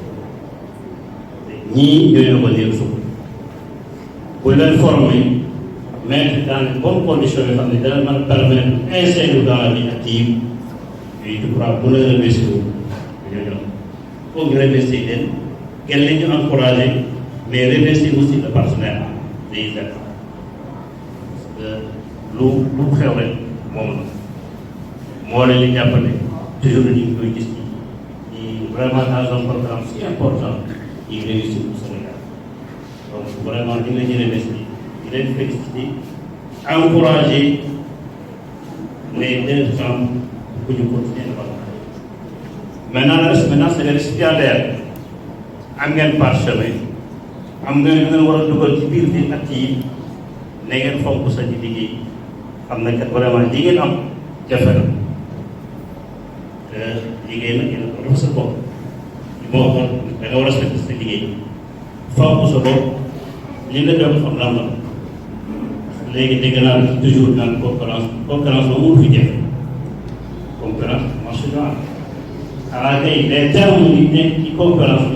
ñii ñooy avenir suuf bu leen former mettre dans les bonnes conditions yoo xam ne dana mën a permettre insérer dans la vie active et je crois bu la remercier wu dañoo ñor foog ñu remercier leen kenn la ñu encouragé mais remercier aussi le partenaire day def parce que lu xew rek moom la moo leen di jàppale toujours ñu ngi koy gis ni vraiment dans un programme si important yi réussir au Sénégal donc donc vraiment ñu ngi leen di remercier di leen féliciter encourager les deux femmes pour ñu continuer développement. Maintenant c'est les récipiendaires am ngeen parchemin am ngeen war a dugal ci biir di at yi ne ngeen fonk sa di liggéey xam na kat vraiment li ngeen am jafe na te liggéey nag yéen a ko sa bopp li ma waxoon da nga war a respecté sa liggéey fonk sa bopp li nga doon xam lan la léegi dégg naa toujours naan concurrence ba mu fi jafe concurrence marché noir xanaa tey les termes yi nekk ci concurrence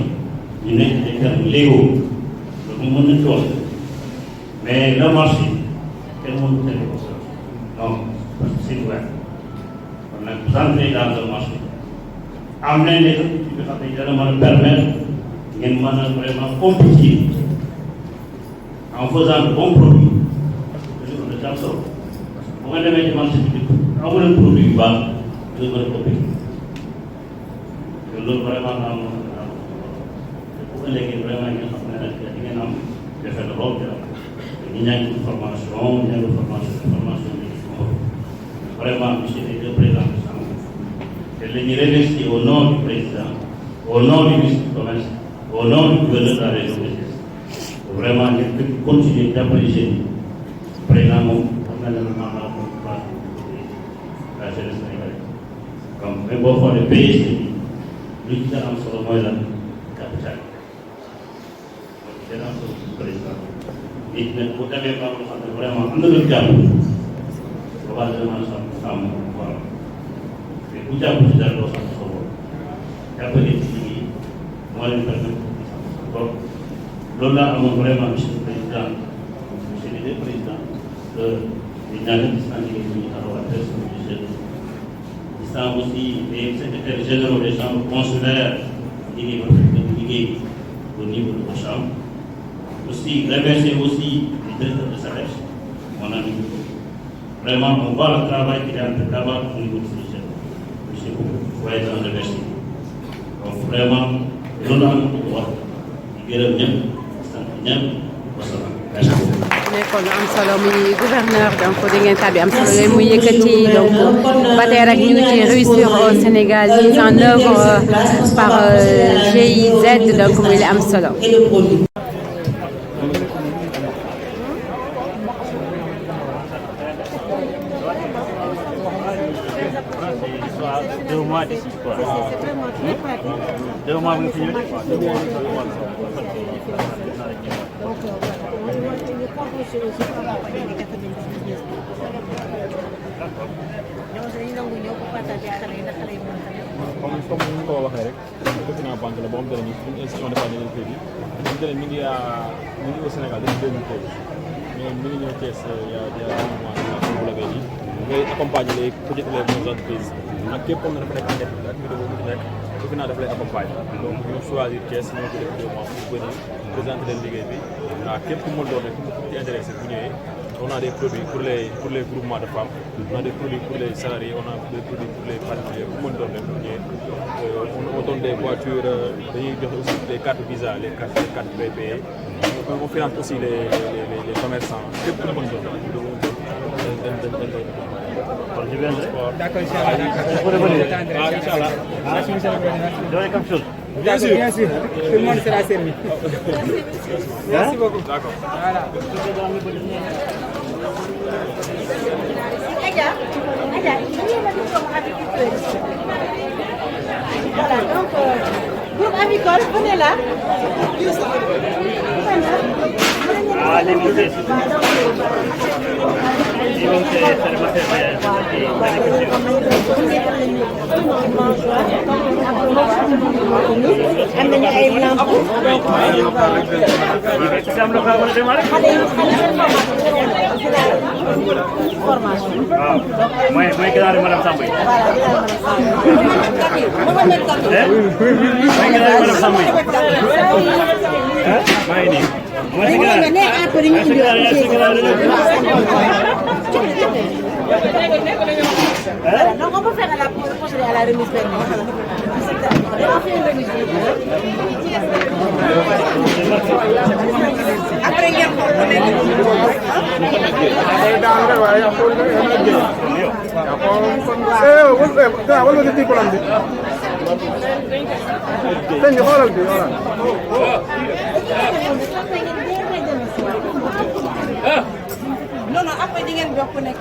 bi ñu nekk des termes légaux loolu mën nañu ko wax mais le marché kenn mënu ko tënk non parce que c'est ouvert kon nag vous entrez dans le marché am nañ les outils bi xam ne dana mën a permettre ngeen mën a vraiment compétir en faisant de bons produits toujours de temps solo bu nga demee ci marché bi amu leen produit yu baax nga mën a compétir te loolu vraiment am bu ëllëgee vraiment nga xam ne nag di ngeen am jafe na lool ñu ñàkk formation bi vraiment monsieur les deux présidents de chambre te la ñuy remercier au nom du président au nom du ministre du commerce au nom du gouverneur de la région de Thiès vraiment ñu ngi continuer d'appeler jeunes président moom xam na ne maanaam moom place la jeunesse sénégalaise comme même boo xoolee PSE bi lu ci gën a am solo mooy lan capital mooy ci gën a am solo président nit nag bu demee ba nga xam ne vraiment am na lu jàpp boobaa dana mën a sàmm waaw mais bu jàpp ci dara doo sàmm sa bopp jàppale ci liggéey moo leen permettre donc loolu laa amoon vraiment monsieur le président monsieur les deux présidents di ñaanal gis naa liggéey bu ñu taxawal personne du jeune gis naa aussi les secrétaires généraux des chambres consulaires liggéey ba liggéey au niveau de la chambre aussi remercier aussi le directeur de SAES, mon ami. Vraiment, on voit le travail qu'il est en train d'avoir au niveau de ce jeune. Monsieur Koumou, il faut être en remercier. Donc vraiment, nous avons le droit de gërëm ñëpp, sant ñëpp, wasalaam. Merci beaucoup. nekkoon lu am solo muy gouverneur donc di ngeen kàddu am solo yooyu muy yëkkati donc ba tey rek ñu ngi ci réussir au Sénégal mise en œuvre par GIZ donc muy li am solo. Deux mois d'ici quoi. Deux mois vous finissez quoi. comme ni ñu ko waxee rek document banque la boo xam te ne nii suñu institution d'épargne et de crédit mi ngi au Sénégal depuis 2013 mais mi ngi ñëw Thiès il y a 2 mois bu la koy ji ngay accompagner les petites et moyennes entreprises ak képp comme ne dafa nekk en activité boobu ci nekk au final dafa lay accompagner donc ñu choisir Thiès ñoo ko def 2 mois pour venir présenter leen liggéey bi waaw képp ku mën doon rek ku ci intéressé bu ñëwee on a des produits pour les groupements de femmes, on a des produits pour les salariés, on a des produits pour les particuliers. On donne des voitures, aussi les cartes Visa, les cartes PPE. On finance aussi les commerçants. C'est pour le monde. Je viendrai. D'accord, Inch'Allah. Vous avez quelque chose? Bien sûr. Bien sûr. Tout le monde sera servi. Merci beaucoup. D'accord. Voilà. Voilà, donc, groupe avicole, venez là. Ah, les musées. am nañu ay lampe formation mooy gannaaw madame Samba yi mooy gannaaw madame Samba yi maa ngi nii Donc on peut faire à la procéder à la remise après ngeen non non après di ngeen bokk nekk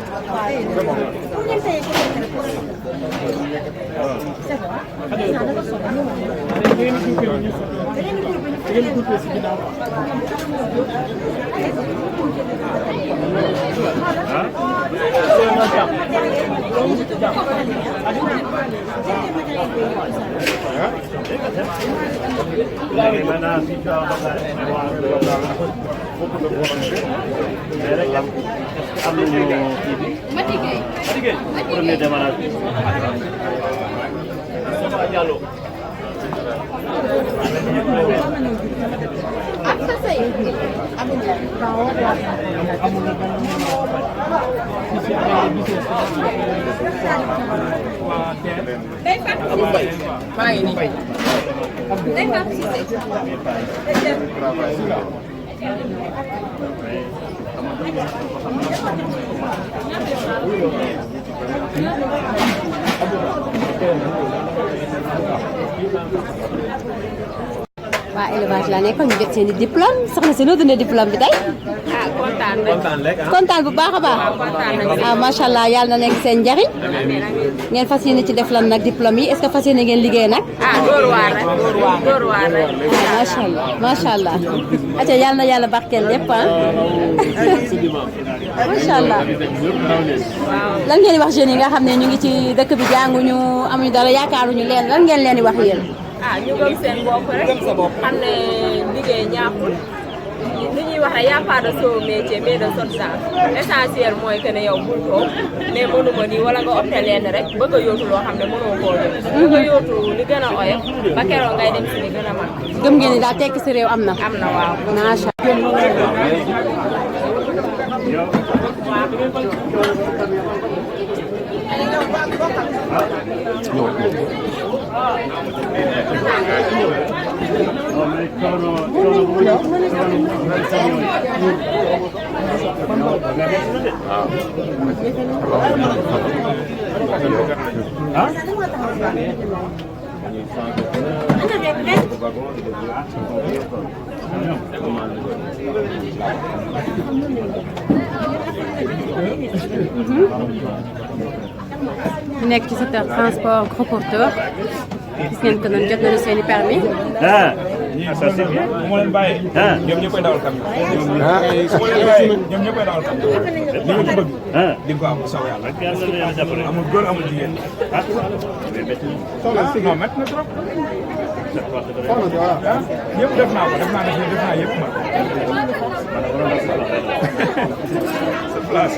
premier démarrage waa élevage laa nekkoon ñu jot seen i diplôme soxna si noo dundee diplôme bi tey. ah kontaan rek kontaan bu baax a baax. ah macha allah yàlla na nekk seen njariñ. ngeen fas yéene ci def lan nag diplôme yi est-ce que fas yéene ngeen liggéey nag. ah dóor waar rek dóor waar rek. ah macha allah macha allah. atiwa yàlla na yàlla barkeel lépp ah. macha allah. lan ngeen di wax jeunes yi nga xam ne ñu ngi ci dëkk bi jànguñu amuñu dara yaakaaruñu leen lan ngeen leen di wax yéen. ah ñu gëm seen bopp rek xam ne liggéey ñaaxul li ñuy wax rek y a pas de sot métier mais de sotte chance essentiel mooy que ne yow bul toog ne mënuma nii wala nga opté leen rek bëgg a yóotu loo xam ne mënoo koo jot bëgg a yóotu li gën a oyof ba keroog ngay dem si li gën a mag. gëm ngeen ni daal tekki si réew am na. am na waaw macha ñu nekk ci secteur transport gros porteur gis ngeen ko noonu jot nañu seen i permis. ça c'est bien. moo leen bàyyi. ñoom ñëppay dawal camion. su ma leen bàyyi ñoom ñëppay dawal camion. li nga ci bëgg. di nga ko am bu soobee yàlla. amul góor amul jigéen. non métti na trop. yëpp def naa ko def naa yëpp ma. sa place.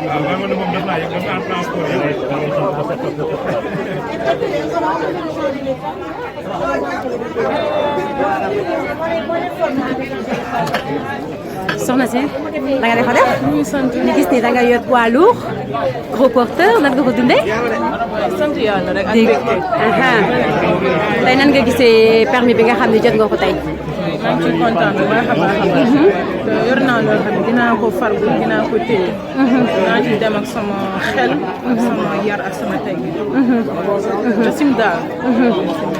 waaw man man moom def naa yëpp def naa transport soxna si da nga defa def ñu gis ni da nga yor poids lourd gros porteur nan nga ko dundee. sant yàlla rek ak mbégte. tey nan nga gisee permis bi nga xam ne jot nga ko tey. maa ngi ciy kontaan bu baax a baax a baax. te yor naa loo xam ne dinaa ko farlu dinaa ko téye. dinaa ci dem ak sama xel. ak sama yar ak sama tey. te sim daal.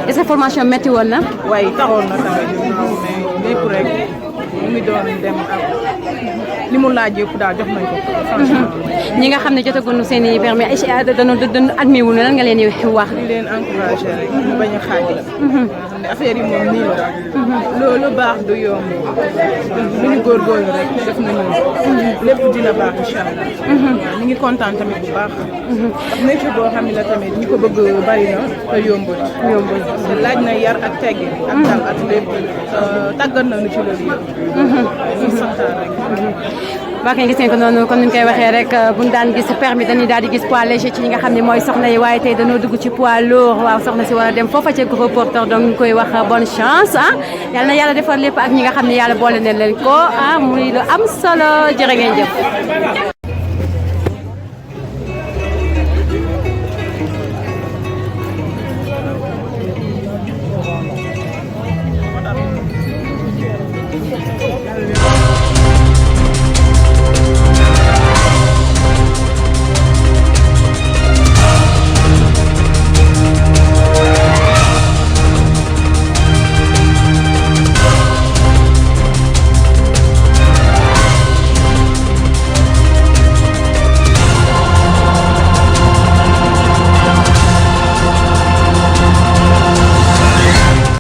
est-ce que formation métti woon na. waaye taxoon na tamit mais lépp rek mu ngi doon dem ak li mu laaj yëpp daal jox nañ ko. franchement. ñi nga xam ne jotaguñu seen i permis ay dañoo admis wu ne lan nga leen di wax. di leen encouragé rek ñu bañ a xaaj. xam ne affaire yi moom nii la. loolu baax du yomb. lu ñu góorgóorlu rek def nañu lépp dina baax incha allah. ñu ngi kontaan tamit bu baax. ndax métier boo xam ne la tamit ñi ko bëgg bari na te yombul te laaj na yar ak teggi ak dal ak lépp tàggat nañu ci loolu yëpp ñu santaan rek waa kay gis ngeen ko noonu comme ni ñu koy waxee rek bu ñu daan gis permis dañuy daal di gis poids léger ci ñi nga xam ne mooy soxna yi waaye tey dañoo dugg ci poids lourd waaw soxna si war a dem foofa ca gros porteur donc ñu koy wax bonne chance ah yal na yàlla defar lépp ak ñi nga xam ne yàlla boole na leen ko ah muy lu am solo jërë ngeen jëf